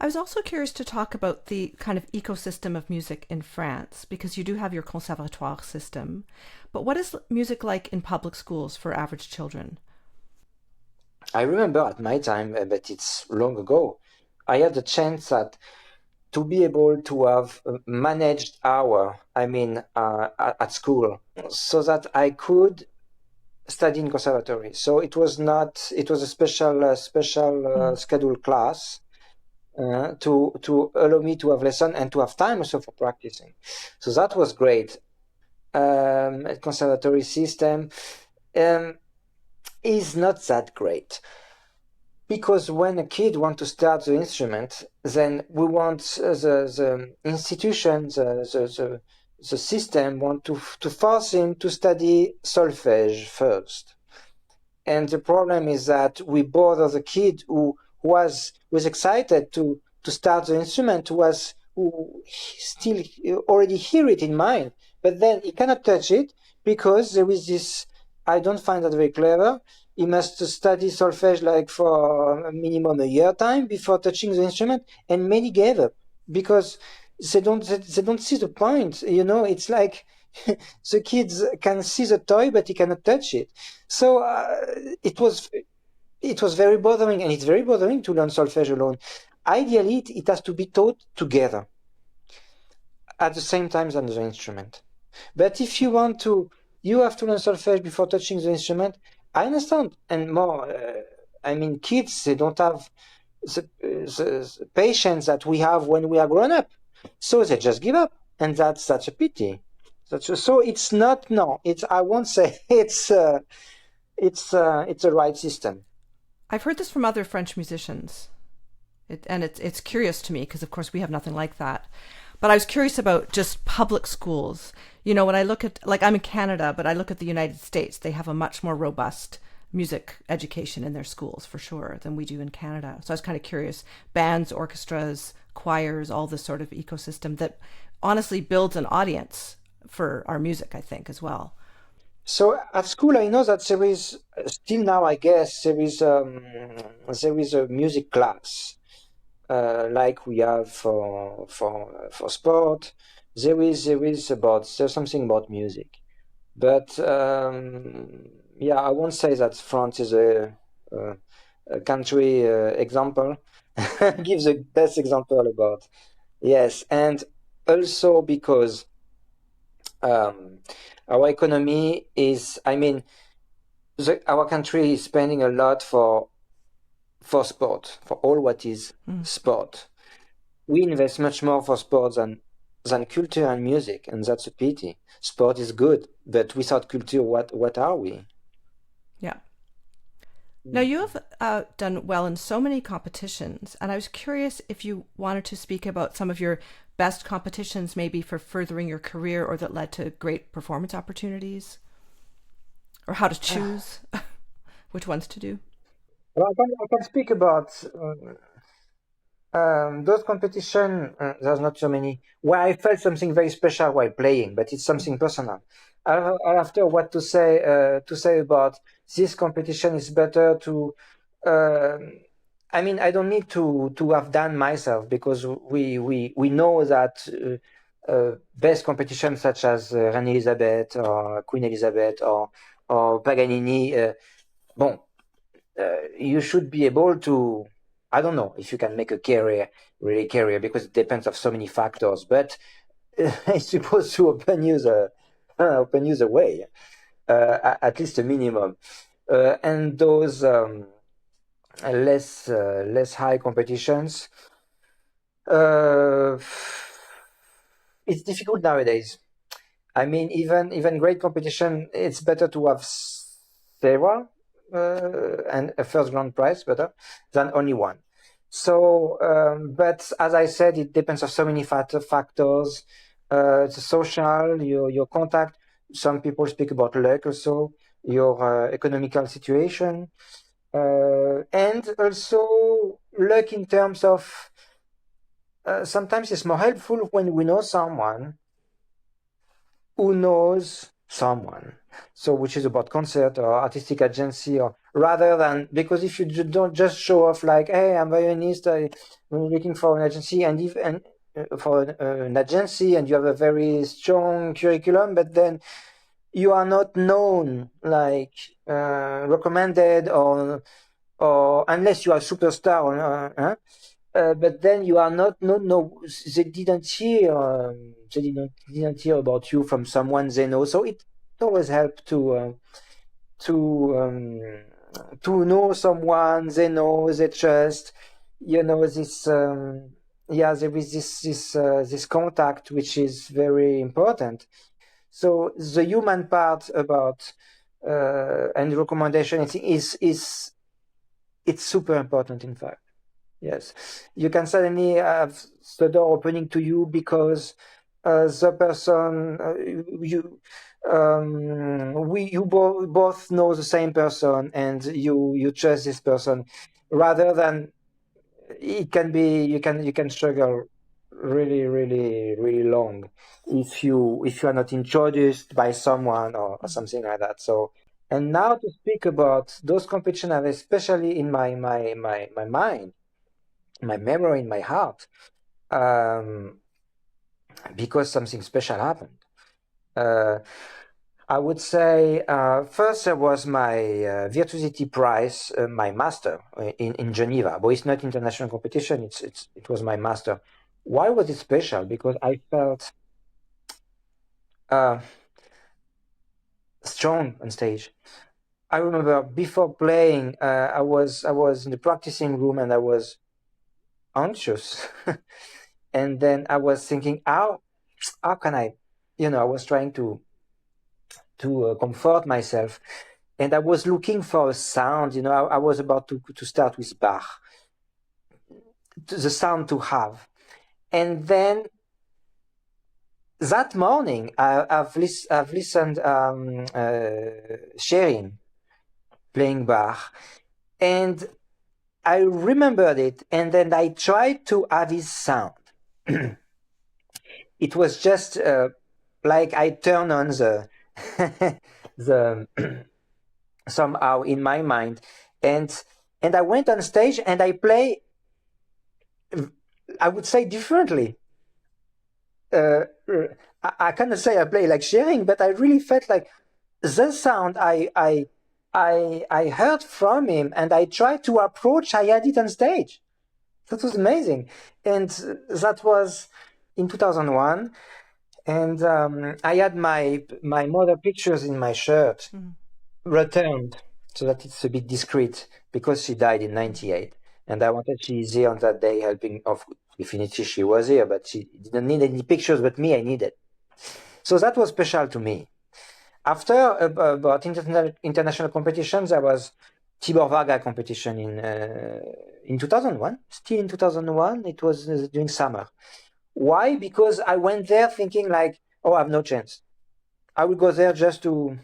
I was also curious to talk about the kind of ecosystem of music in France, because you do have your conservatoire system. But what is music like in public schools for average children? I remember at my time, but it's long ago, I had the chance to be able to have managed hour, at school, so that I could study in conservatory. So it was a special Mm. scheduled class to allow me to have lesson and to have time also for practicing. So that was great. Conservatory system um, is not that great. Because when a kid wants to start the instrument, then we want the institution, the system want to force him to study solfège first. And the problem is that we bother the kid who was excited to start the instrument, who still already hear it in mind, but then he cannot touch it because there is this. I don't find that very clever. He must study solfège like for a minimum a year time before touching the instrument, and many gave up because they don't see the point. It's like the kids can see the toy, but he cannot touch it. So it was very bothering, and it's very bothering to learn solfège alone. Ideally, it has to be taught together at the same time as the instrument. But if you have to learn solfège before touching the instrument. I understand, and more. Kids they don't have the patience that we have when we are grown up, so they just give up, and that's a pity. So it's not no. It's I won't say it's a right system. I've heard this from other French musicians, it's curious to me because, of course, we have nothing like that. But I was curious about just public schools. When I look at, like, I'm in Canada, but I look at the United States, they have a much more robust music education in their schools, for sure, than we do in Canada. So I was kind of curious. Bands, orchestras, choirs, all this sort of ecosystem that honestly builds an audience for our music, I think, as well. So at school, I know that there is still now. I guess there is a music class like we have for sport. There's something about music, but yeah, I won't say that France is a country example. Gives the best example about yes, and also because um, our economy is. Our country is spending a lot for sport, for all what is Mm. sport. We invest much more for sport than culture and music, and that's a pity. Sport is good, but without culture, what are we? Yeah. Now, you have done well in so many competitions, and I was curious if you wanted to speak about some of your best competitions, maybe for furthering your career or that led to great performance opportunities, or how to choose which ones to do. Well, I can speak about those competition. There's not so many where I felt something very special while playing, but it's something personal. After what to say about this competition is better to. Uh, I don't need to have done myself because we know that best competitions such as Reine Elizabeth or Queen Elizabeth or Paganini. Bon, you should be able to. I don't know if you can make a career, because it depends of so many factors. But it's supposed to open you the way, at least a minimum. And those less high competitions, uh, it's difficult nowadays. Even great competition, it's better to have several and a first grand prize better than only one. So, but as I said, it depends on so many factors. The social, your contact. Some people speak about luck also, your economical situation, and also luck in terms of sometimes it's more helpful when we know someone who knows someone. So, which is about concert or artistic agency or rather than, because if you don't just show off like, hey, I'm a violinist, I'm looking for an agency, and for an agency, and you have a very strong curriculum, but then you are not known, like recommended, or unless you are a superstar, but then you are not, no, they didn't hear about you from someone they know. So it always helps to know someone they know, they trust. This there is this contact, which is very important. So the human part about and recommendation, I think, is it's super important, in fact. Yes, you can suddenly have the door opening to you because the person both know the same person, and you trust this person, rather than it can be, you can struggle really, really, really long if you are not introduced by someone, or something like that. So, and now to speak about those competitions, especially in my mind, my memory, in my heart, because something special happened. I would say first there was my virtuosity prize, my master in Geneva, but it's not international competition. It was my master. Why was it special? Because I felt strong on stage. I remember before playing, I was in the practicing room, and I was anxious, and then I was thinking, how can I, I was trying to comfort myself, and I was looking for a sound. I was about to start with Bach, the sound to have, and then that morning I've listened Schering playing Bach, and I remembered it, and then I tried to have his sound. It was just like I turn on the the somehow in my mind, and I went on stage, and I play, I would say, differently. I cannot say I play like Schering, but I really felt like the sound I heard from him, and I tried to approach, I had it on stage. That was amazing. And that was in 2001. And I had my mother pictures in my shirt, returned, so that it's a bit discreet, because she died in 98. And I wanted, she's here on that day helping. Definitely she was here, but she didn't need any pictures, but me, I needed. So that was special to me. After about international competitions, there was Tibor Varga competition in 2001. Still in 2001, it was during summer. Why? Because I went there thinking like, oh, I have no chance. I will go there just to,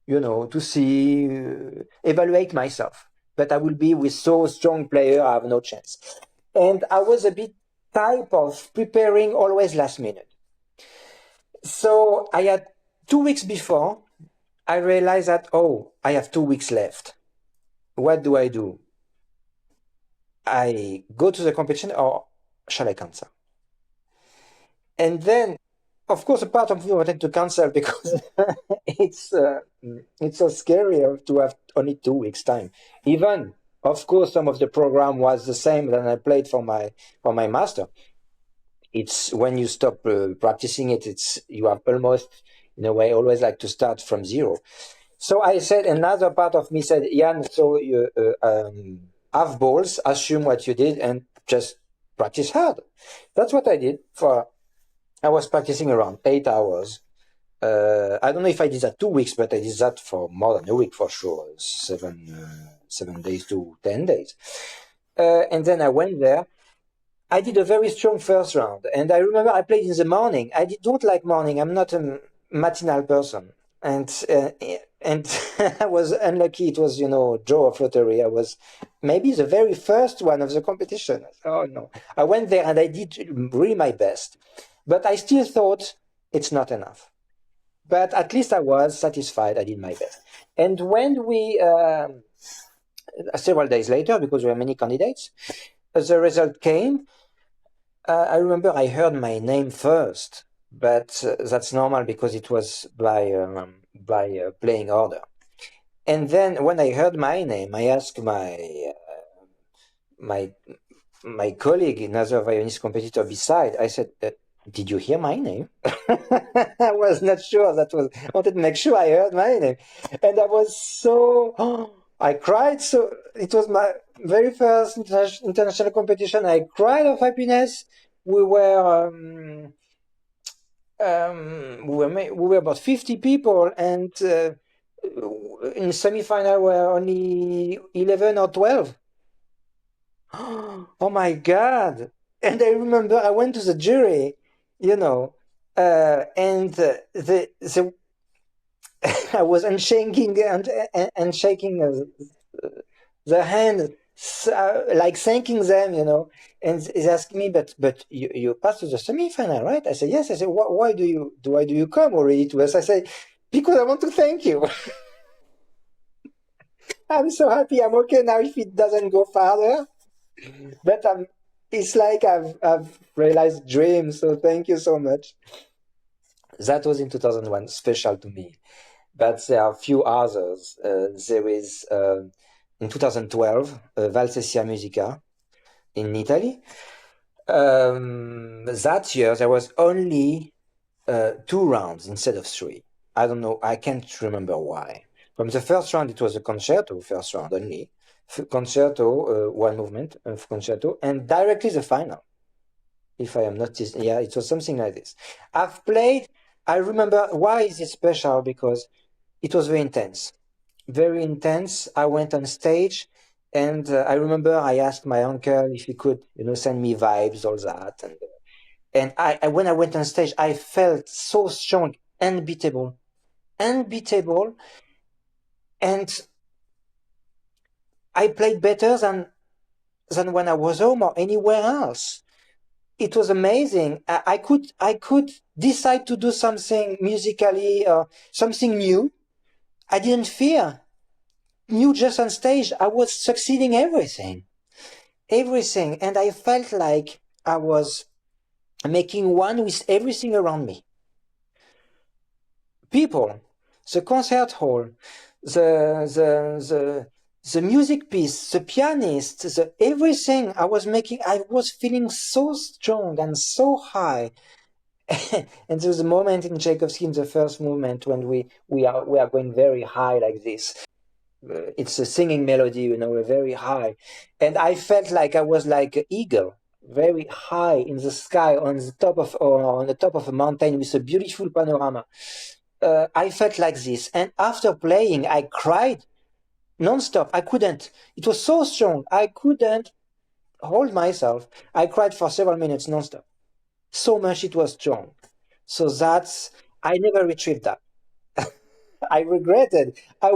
to see, evaluate myself. But I will be with so strong player, I have no chance. And I was a bit type of preparing always last minute. So I had 2 weeks before, I realized that, I have 2 weeks left. What do? I go to the competition, or shall I cancel? And then, of course, a part of me wanted to cancel, because it's so scary to have only 2 weeks time. Even, of course, some of the program was the same that I played for my master. It's when you stop practicing it, you have almost, in a way, always like to start from zero. So I said, another part of me said, Yann, so you have balls, assume what you did, and just practice hard. That's what I did. I was practicing around 8 hours. I don't know if I did that 2 weeks, but I did that for more than a week for sure. 7 days to 10 days. And then I went there. I did a very strong first round. And I remember I played in the morning. I don't like morning. I'm not a matinal person. And I was unlucky. It was, draw of lottery. I was maybe the very first one of the competition. Oh no. I went there and I did really my best. But I still thought it's not enough. But at least I was satisfied. I did my best. And when we several days later, because there were many candidates, the result came. I remember I heard my name first, but that's normal because it was by playing order. And then when I heard my name, I asked my my colleague, another violinist competitor beside, I said, "Did you hear my name?" I was not sure. I wanted to make sure I heard my name, and I was so. I cried. So it was my very first international competition. I cried of happiness. We were. We were about 50 people, and in semi-final were only 11 or 12. Oh my God! And I remember I went to the jury, and the I was unshaking and shaking the hand, like thanking them, And he's asking me, but you passed to the semi-final, right? I said yes. I said, why do you come already to us? I said, because I want to thank you. I'm so happy. I'm okay now if it doesn't go farther. But it's like I've realized dreams. So thank you so much. That was in 2001, special to me. But there are a few others. There is in 2012 Valsesia Musica in Italy. That year there was only 2 rounds instead of 3. I don't know. I can't remember why. From the first round, it was a concerto, first round only. Concerto, one movement of concerto, and directly the final. If I am not, yeah, it was something like this. I've played. I remember why is it special, because it was very intense, very intense. I went on stage, and I remember I asked my uncle if he could, send me vibes, all that, and I when I went on stage, I felt so strong, unbeatable, and I played better than when I was home or anywhere else. It was amazing. I could decide to do something musically, something new. I didn't fear. New just on stage. I was succeeding everything, and I felt like I was making one with everything around me. People, the concert hall, the music piece, the pianist, everything I was making, I was feeling so strong and so high. And there was a moment in Tchaikovsky in the first movement when we are going very high like this. It's a singing melody, very high, and I felt like I was like an eagle, very high in the sky, on the top of a mountain with a beautiful panorama. I felt like this, and after playing, I cried non-stop. I couldn't. It was so strong. I couldn't hold myself. I cried for several minutes non-stop. So much it was strong. So I never retrieved that. I regretted. I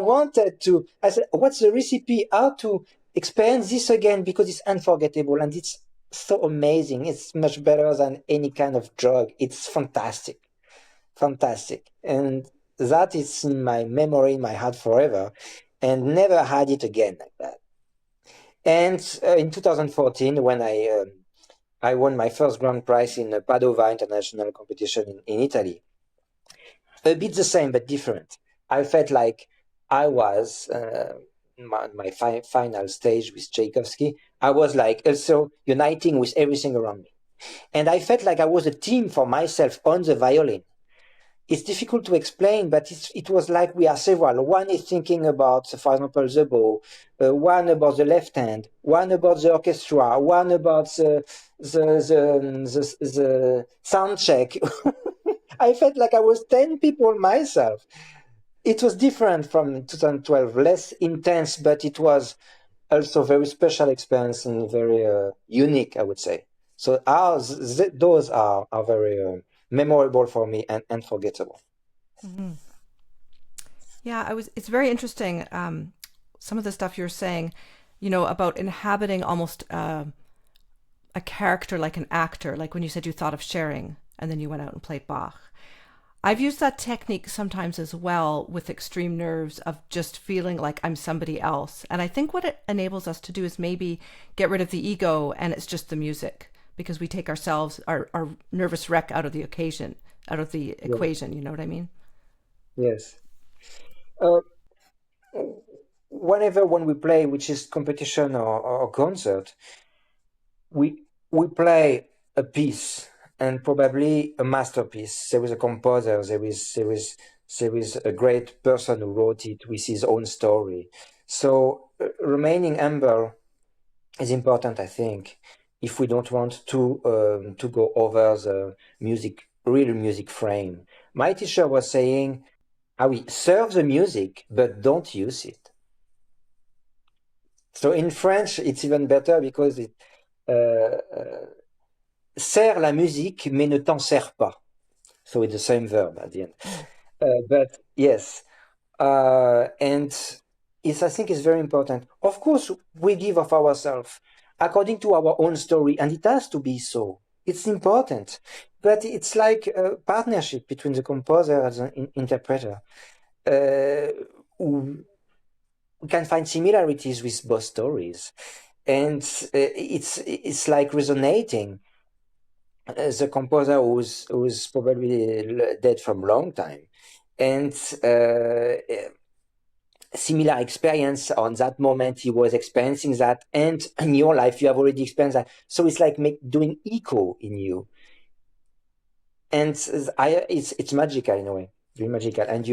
said, what's the recipe? How to experience this again? Because it's unforgettable and it's so amazing. It's much better than any kind of drug. It's fantastic. Fantastic. And that is in my memory, in my heart forever, and never had it again like that. And in 2014, when I won my first grand prize in Padova international competition in Italy, a bit the same but different. I felt like I was my final stage with Tchaikovsky. I was like also uniting with everything around me, and I felt like I was a team for myself on the violin. It's difficult to explain, but it was like we are several. One is thinking about, for example, the bow, one about the left hand, one about the orchestra, one about the sound check. I felt like I was 10 people myself. It was different from 2012, less intense, but it was also very special experience and very unique, I would say. So those are very memorable for me and unforgettable. Mm-hmm. Yeah, it's very interesting. Some of the stuff you're saying, about inhabiting almost a character like an actor, like when you said you thought of sharing and then you went out and played Bach. I've used that technique sometimes as well with extreme nerves of just feeling like I'm somebody else. And I think what it enables us to do is maybe get rid of the ego and it's just the music because we take ourselves, our nervous wreck out of the occasion, out of the Yeah. equation. You know what I mean? Yes. Uh, Whenever when we play, which is competition or concert, we we play a piece and probably a masterpiece. There is a composer, there is a great person who wrote it with his own story. So remaining humble is important, I think, if we don't want to go over the real music frame. My teacher was saying, "Ah oui, serve the music, but don't use it." So in French, it's even better because it sers la musique, mais ne t'en sers pas. So it's the same verb at the end. But yes, and I think it's very important. Of course, we give of ourselves according to our own story, and it has to be so. It's important, but it's like a partnership between the composer and the interpreter. We can find similarities with both stories, and it's like resonating. The composer who's probably dead from a long time, and similar experience on that moment he was experiencing that, and in your life you have already experienced that. So it's like doing echo in you, and it's magical in a way, very magical, and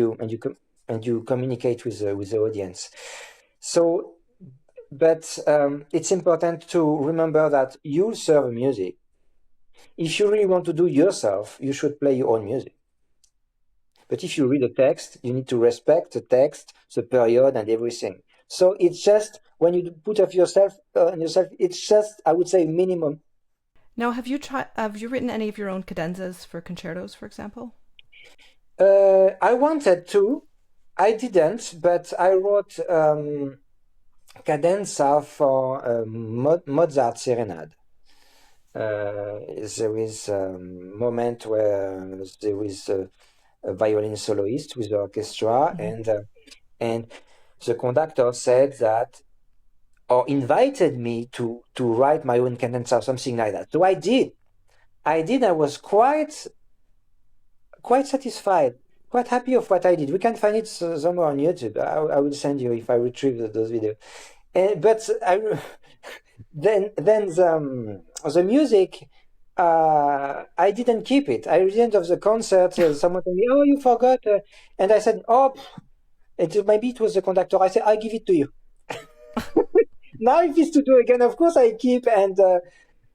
you communicate with the audience. So, but it's important to remember that you serve music. If you really want to do yourself, you should play your own music. But if you read a text, you need to respect the text, the period, and everything. So it's just when you put of yourself on yourself, it's just, I would say, minimum. Now, have you written any of your own cadenzas for concertos, for example? I wanted to, I didn't, but I wrote cadenza for Mozart Serenade. There is a moment where there is a violin soloist with the orchestra, and the conductor said that, or invited me to write my own cadenza or something like that. So I did. I was quite satisfied, quite happy of what I did. We can find it somewhere on YouTube. I will send you if I retrieve those videos. But then the music, I didn't keep it. At the end of the concert, someone told me, "Oh, you forgot," and I said, "Oh, maybe it was the conductor." I said, "I give it to you." Now if it's to do again, of course I keep, and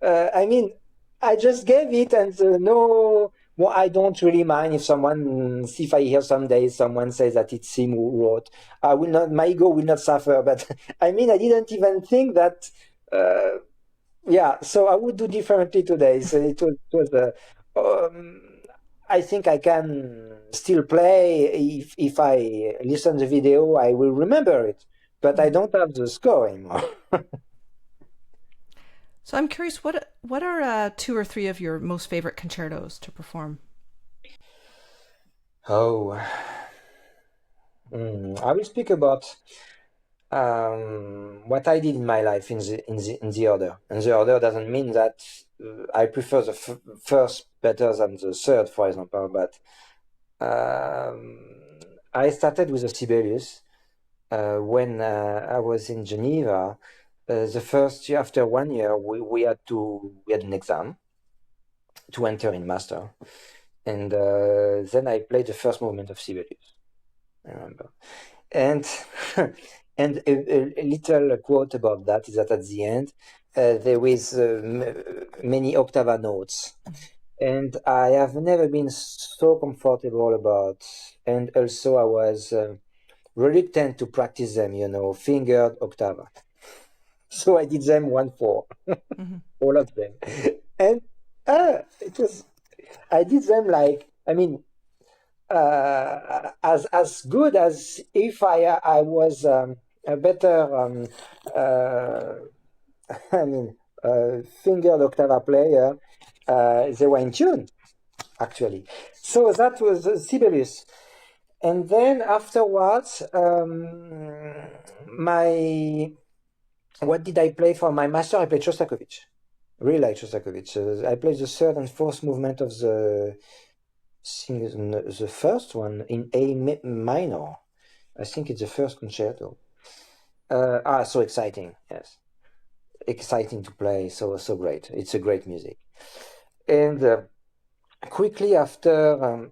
I mean, I just gave it, and no, well, I don't really mind if I hear someday someone says that it's him who wrote. I will not, my ego will not suffer. But I mean, I didn't even think that. Yeah, so I would do differently today. So um, I think I can still play. If I listen to the video, I will remember it, but I don't have the score anymore. So I'm curious, what are two or three of your most favorite concertos to perform? Oh, I will speak about what I did in my life in the order. And the order doesn't mean that I prefer the first better than the third, for example. But I started with the Sibelius when I was in Geneva. The first year, after 1 year, we had an exam to enter in master, and then I played the first movement of Sibelius. I remember. And and a little quote about that is that at the end there is many octava notes, and I have never been so comfortable about. And also I was reluctant to practice them, fingered octava. So I did them 1/4, all of them, and it was I did them like, I mean, as good as if I was a better uh, I mean fingered octava player. They were in tune, actually. So that was Sibelius. And then afterwards, what did I play for my master? I played Shostakovich. Really like Shostakovich. I played the third and fourth movement of the first one in A minor. I think it's the first concerto. So exciting. Yes, exciting to play. So great. It's a great music. And quickly after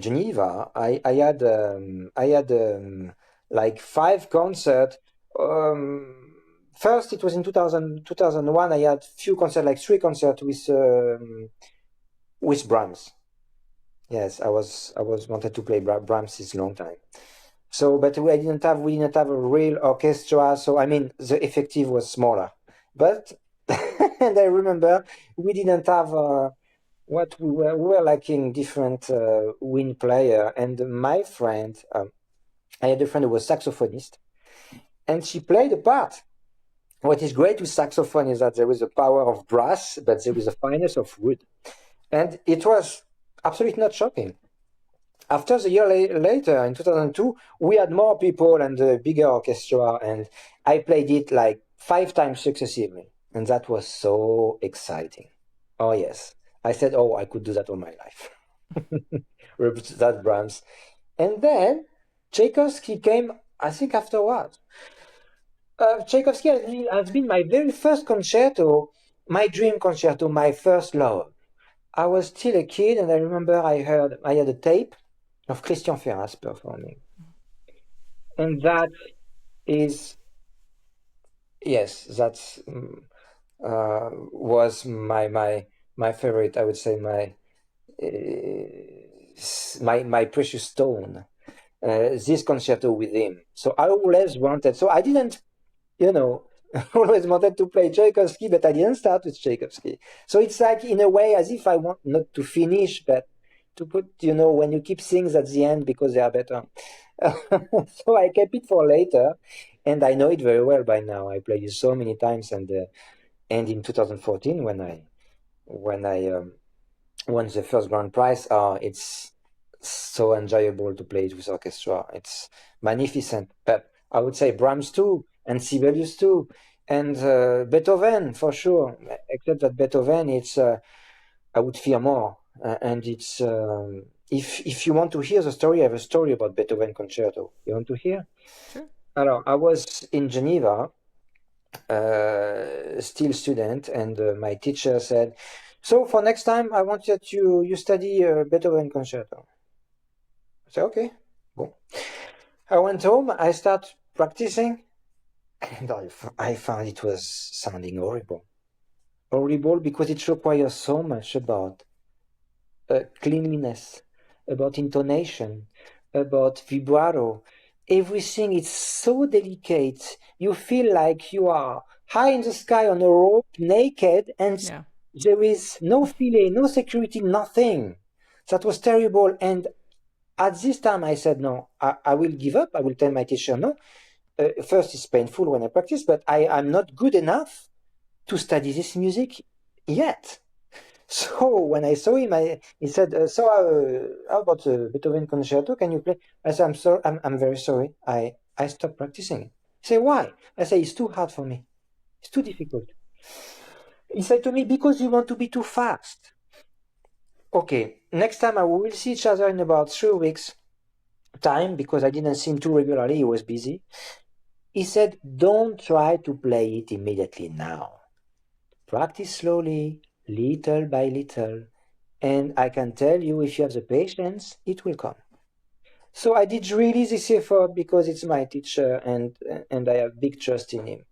Geneva, I had like 5 concerts. First, it was in 2001. I had few concerts, like 3 concerts with Brahms. Yes, I was wanted to play Brahms this long time. So, but we didn't have a real orchestra. So I mean, the effective was smaller. But and I remember we didn't have what we were lacking different wind player. And my friend, I had a friend who was saxophonist, and she played a part. What is great with saxophone is that there is a power of brass, but there is a fineness of wood. And it was absolutely not shocking. After the year later, in 2002, we had more people and a bigger orchestra, and I played it like 5 times successively. And that was so exciting. Oh, yes. I said, oh, I could do that all my life. That Brahms. And then Tchaikovsky came, I think, afterwards. Tchaikovsky has been my very first concerto, my dream concerto, my first love. I was still a kid, and I remember I had a tape of Christian Ferras performing. And that is, yes, that's was my favorite. I would say my precious stone. This concerto with him. So I always wanted. So I didn't, always wanted to play Tchaikovsky, but I didn't start with Tchaikovsky. So it's like in a way as if I want not to finish, but to put, when you keep things at the end because they are better. So I kept it for later, and I know it very well by now. I played it so many times, and in 2014 when I won the first grand prize, it's so enjoyable to play it with orchestra. It's magnificent. But I would say Brahms too, and Sibelius too, and Beethoven for sure. Except that Beethoven, it's I would fear more, and it's if you want to hear the story, I have a story about Beethoven concerto. You want to hear? Sure. Alors, I was in Geneva, still student, and my teacher said, "So for next time, I want that you study Beethoven concerto." I said, "Okay." Bon. I went home. I start practicing, and I found it was sounding horrible. Horrible because it requires so much about cleanliness, about intonation, about vibrato. Everything is so delicate. You feel like you are high in the sky on a rope, naked, and there is no fillet, no security, nothing. That was terrible. And at this time, I said, no, I will give up. I will tell my teacher, no. First, it's painful when I practice, but I'm not good enough to study this music yet. So when I saw him, he said, how about Beethoven concerto? Can you play? I said, I'm sorry. I'm very sorry. I stopped practicing. He said, why? I said, it's too hard for me. It's too difficult. He said to me, because you want to be too fast. Okay, next time we will see each other in about 3 weeks time, because I didn't see him too regularly. He was busy. He said, don't try to play it immediately now. Practice slowly, little by little, and I can tell you, if you have the patience, it will come. So I did really this effort because it's my teacher, and I have big trust in him.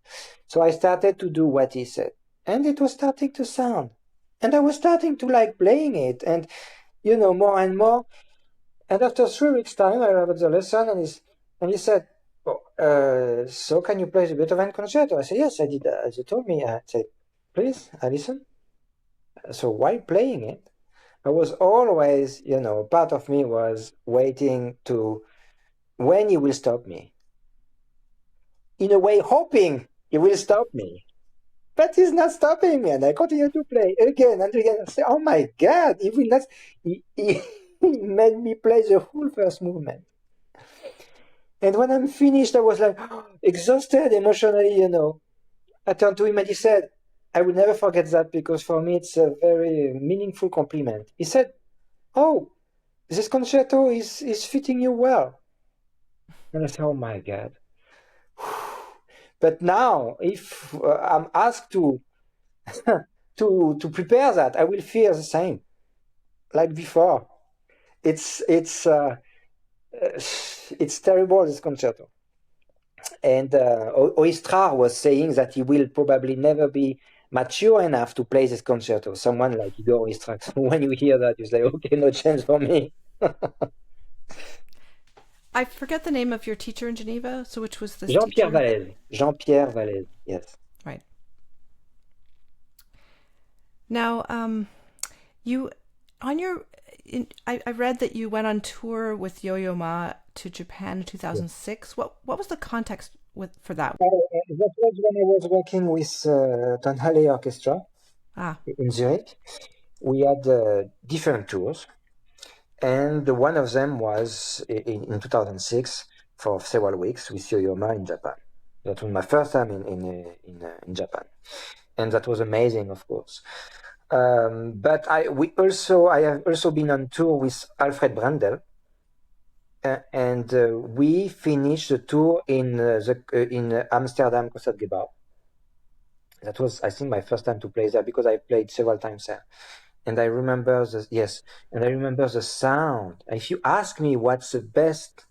So I started to do what he said, and it was starting to sound, and I was starting to like playing it, and more and more. And after 3 weeks' time, I had the lesson, and he said, oh, so can you play the Beethoven concerto? I said, yes, I did. As you told me, I said, please, I listen. So while playing it, I was always, part of me was waiting to when he will stop me. In a way, hoping he will stop me. but he's not stopping me, and I continue to play again and again. I say, "Oh my God, he will not." He made me play the whole first movement, and when I'm finished, I was like exhausted emotionally. I turned to him and he said, "I will never forget that because for me it's a very meaningful compliment." He said, "Oh, this concerto is fitting you well," and I said, "Oh my God." But now, if I'm asked to to prepare that, I will feel the same like before. It's terrible, this concerto. And Oistra was saying that he will probably never be mature enough to play this concerto. Someone like Igor Oistra. So when you hear that, you say, "Okay, no chance for me." I forget the name of your teacher in Geneva. So which was this Jean-Pierre teacher? Vallée. Jean-Pierre Vallée, yes. Right. Now, you on your I read that you went on tour with Yo-Yo Ma to Japan in Yes. 2006. What was the context for that? That was when I was working with Tonhalle Orchestra Ah, in Zurich. We had different tours, and one of them was in 2006 for several weeks with Yo-Yo Ma in Japan. That was my first time in Japan, and that was amazing, of course. But I have also been on tour with Alfred Brendel, and we finished the tour in Amsterdam Concertgebouw. That was, I think, my first time to play there because I played several times there. And I remember and I remember the sound. If you ask me what's the best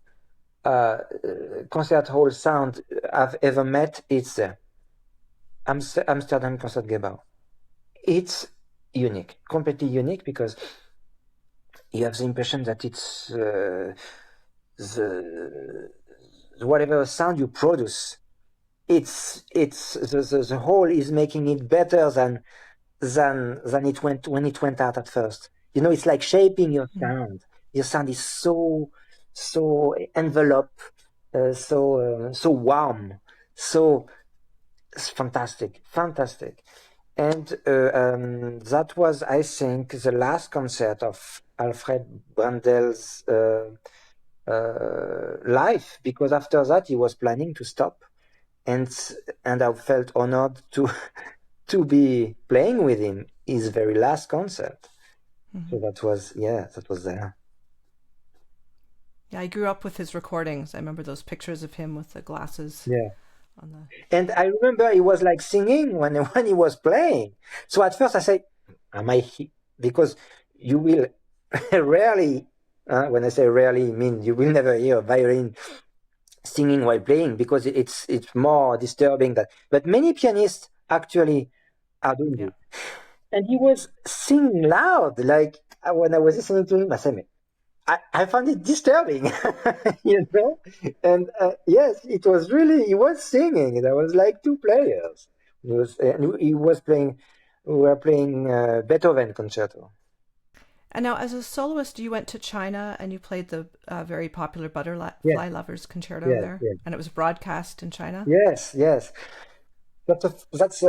concert hall sound I've ever met, it's there. Amsterdam Concertgebouw. It's unique, completely unique, because you have the impression that it's the whatever sound you produce, the whole is making it better than it went when it went out at first. It's like shaping your mm. sound. Your sound is so enveloped, so warm, so it's fantastic. And that was, I think, the last concert of Alfred Brandel's life, because after that he was planning to stop, and I felt honored to to be playing with him his very last concert. So that was there. Yeah, I grew up with his recordings. I remember those pictures of him with the glasses Yeah. on the. And I remember he was like singing when when he was playing. So at first I said, "Am I?" Because you will rarely, when I say rarely, I mean you will never hear a violin singing while playing, because it's more disturbing that. But many pianists actually are doing Yeah. this. And he was singing loud, like when I was listening to him, I said, I found it disturbing, you know. And yes, it was really, he was singing. There was like two players. He was playing. We were playing Beethoven concerto. And now, as a soloist, you went to China and you played the very popular Yes, Butterfly Lovers Concerto yes, there, yes, and it was broadcast in China. yes. That's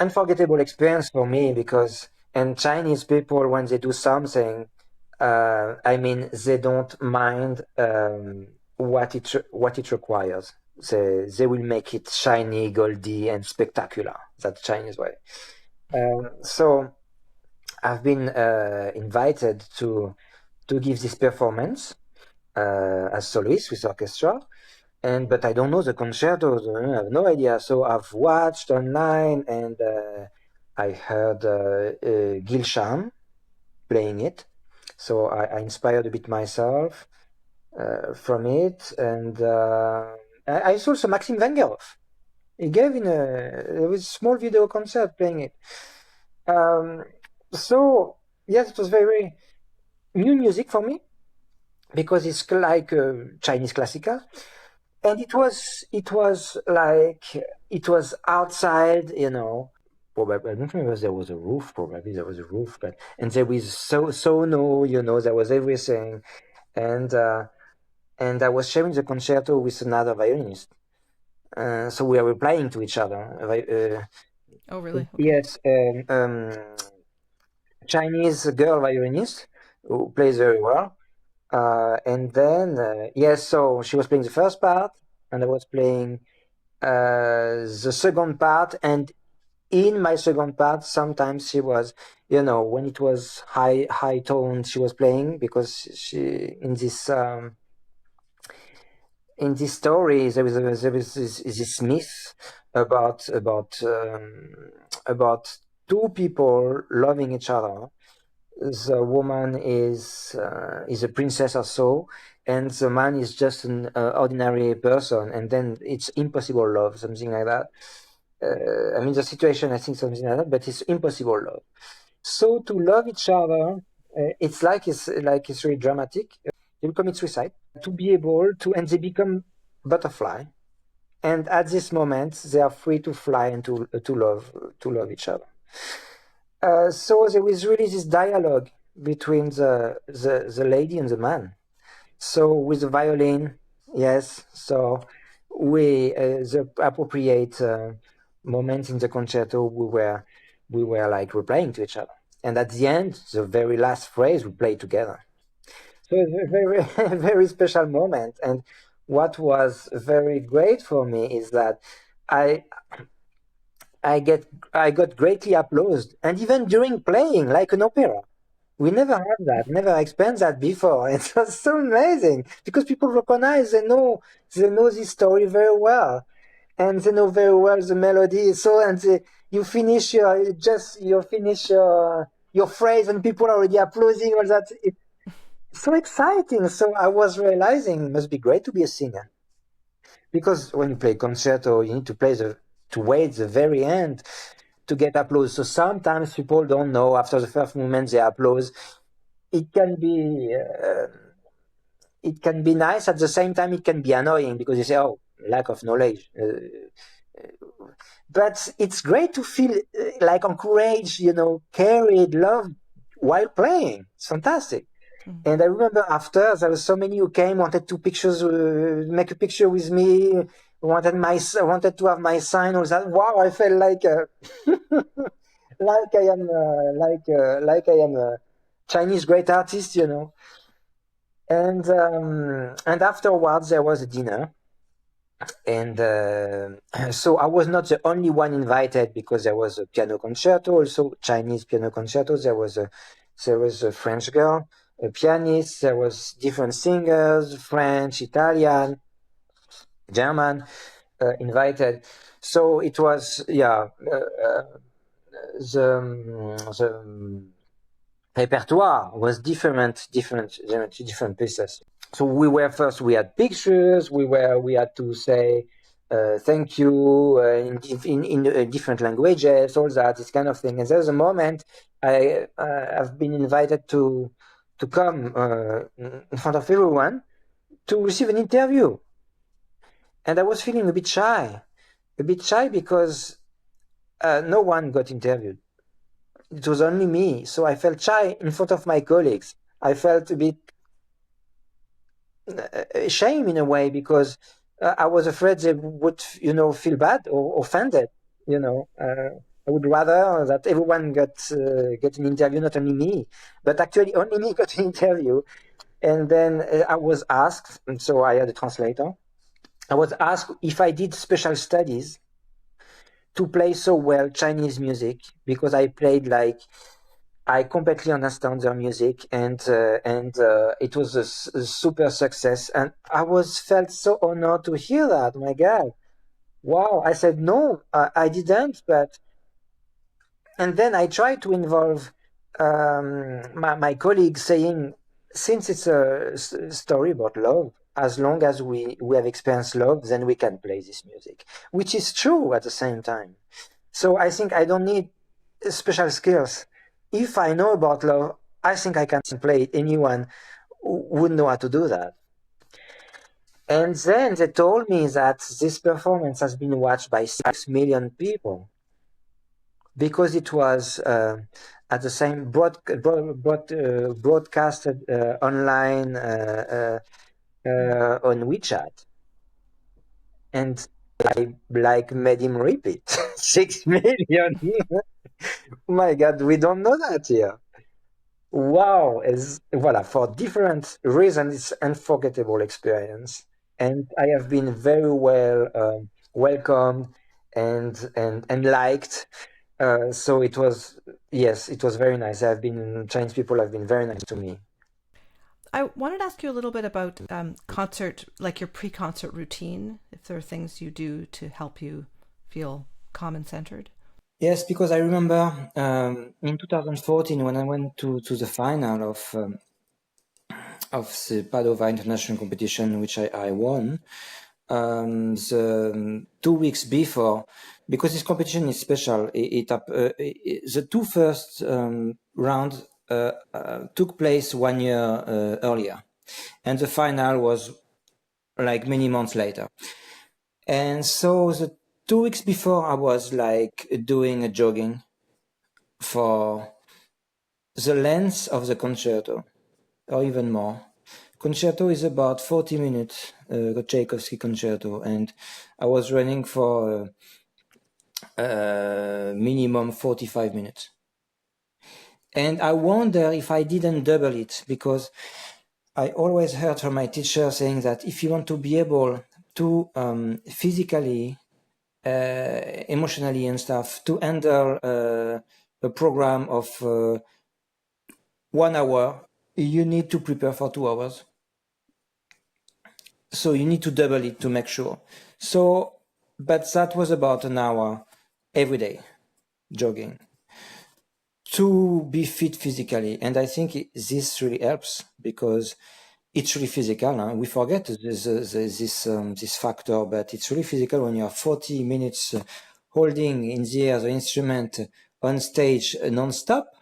unforgettable experience for me, because and Chinese people, when they do something, I mean, they don't mind what it requires. They will make it shiny, goldy, and spectacular. That's Chinese way. So I've been invited to give this performance as soloist with orchestra, but I don't know the concertos. I have no idea. So I've watched online, and I heard Gilsham playing it. So I inspired a bit myself from it, and I saw also Maxim Vengerov. He gave in there was a small video concert playing it. Um, so yes, it was very new music for me, because it's like Chinese classical, and it was outside, Probably, I don't remember, there was a roof. Probably there was a roof, but and there was so no, there was everything, and I was sharing the concerto with another violinist. So we are replying to each other. Oh, really? Okay. Yes, Chinese girl violinist who plays very well. And then, yes, so she was playing the first part, and I was playing the second part. And in my second part, sometimes she was, when it was high tone, she was playing because she in this story there is this myth about two people loving each other. The woman is a princess or so, and the man is just an ordinary person, and then it's impossible love, something like that. I mean, the situation, I think something like that, but it's impossible love. So to love each other, it's really dramatic. They will commit suicide to be able to, and they become butterfly. And at this moment, they are free to fly and to love each other. So there is really this dialogue between the lady and the man. So with the violin, yes. So the appropriate moments in the concerto, we were like replying to each other. And at the end, the very last phrase, we play together. So it's a very very special moment. And what was very great for me is that I I get I got greatly applauded, and even during playing like an opera. We never had that, never experienced that before. It was so amazing because people recognize, they know this story very well, and they know very well the melody. So, and you finish your phrase, and people are already applauding all that. It's so exciting. So I was realizing it must be great to be a singer, because when you play concerto, you need to wait the very end to get applause. So sometimes people don't know after the first movement they applause. It can be it can be nice. At the same time, it can be annoying because you say, "Oh, lack of knowledge." But it's great to feel like encouraged, carried, loved while playing. It's fantastic. And I remember after there were so many who came, wanted to make a picture with me, wanted to have my sign. All that. Wow, I felt like like I am a Chinese great artist. And afterwards there was a dinner, and so I was not the only one invited, because there was a piano concerto, also Chinese piano concerto. There was a French girl, a pianist. There was different singers, French, Italian, German, invited. So it was, yeah, the repertoire was different pieces. So we had pictures. We had to say thank you in different languages, all that, this kind of thing. And there's a moment I've been invited to come in front of everyone to receive an interview, and I was feeling a bit shy because no one got interviewed. It was only me, so I felt shy in front of my colleagues. I felt a bit shame in a way, because I was afraid they would, feel bad or offended. I would rather that everyone get an interview, not only me. But actually, only me got an interview. And then I was asked, and so I had a translator. I was asked if I did special studies to play so well Chinese music, because I played like I completely understand their music, and it was a super success, and I was felt so honored to hear that. My God, wow! I said no, I didn't, but and then I tried to involve my colleagues, saying, since it's a story about love, as long as we have experienced love, then we can play this music, which is true at the same time. So I think I don't need special skills. If I know about love, I think I can play it. Anyone would know how to do that. And then they told me that this performance has been watched by 6 million people, because it was at the same broadcasted online on WeChat. And I like made him repeat 6 million. Oh my God, we don't know that here. Wow, voilà, for different reasons, it's unforgettable experience, and I have been very well welcomed and liked. So it was, yes, it was very nice. Chinese people have been very nice to me. I wanted to ask you a little bit about concert, like your pre-concert routine, if there are things you do to help you feel calm and centered. Yes, because I remember in 2014 when I went to the final of the Padova international competition, which I won. The 2 weeks before, because this competition is special, the two first rounds took place 1 year earlier, and the final was like many months later. And so the 2 weeks before, I was like doing a jogging for the length of the concerto, or even more. Concerto is about 40 minutes, the Tchaikovsky concerto, and I was running for minimum 45 minutes. And I wonder if I didn't double it, because I always heard from my teacher saying that if you want to be able to physically, emotionally and stuff, to handle a program of 1 hour, you need to prepare for 2 hours. So you need to double it to make sure. So, but that was about an hour every day, jogging, to be fit physically. And I think this really helps, because it's really physical. Huh? We forget this factor, but it's really physical when you are 40 minutes holding in the air the instrument on stage non-stop,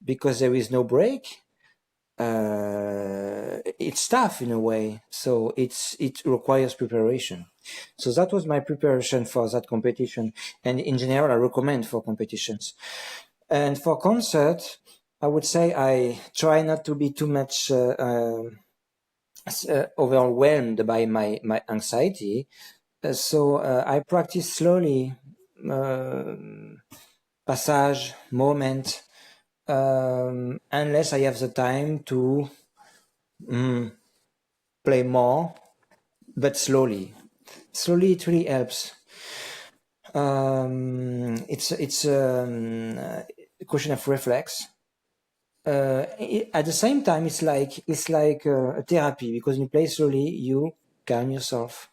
because there is no break. It's tough in a way, so it requires preparation. So that was my preparation for that competition, and in general I recommend for competitions. And for concert, I would say I try not to be too much overwhelmed by my anxiety, so I practice slowly, passage, moment, unless I have the time to play more, but slowly. Slowly, it really helps. It's a question of reflex. At the same time, it's like a therapy, because when you play slowly, you calm yourself.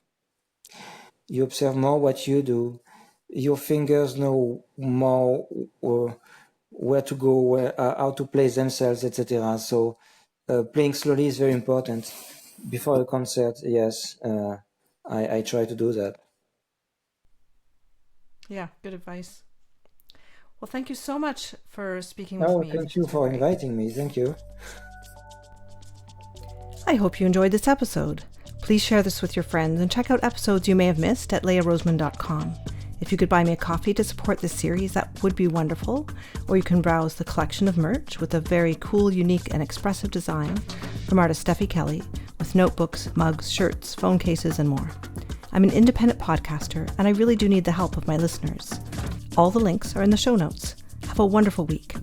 You observe more what you do. Your fingers know more where to go, how to place themselves, etc. So playing slowly is very important. Before a concert, yes, I try to do that. Yeah, good advice. Well, thank you so much for speaking with me. Thank you for inviting me. Thank you. I hope you enjoyed this episode. Please share this with your friends and check out episodes you may have missed at leahroseman.com. If you could buy me a coffee to support this series, that would be wonderful. Or you can browse the collection of merch with a very cool, unique, and expressive design from artist Steffi Kelly, with notebooks, mugs, shirts, phone cases, and more. I'm an independent podcaster, and I really do need the help of my listeners. All the links are in the show notes. Have a wonderful week.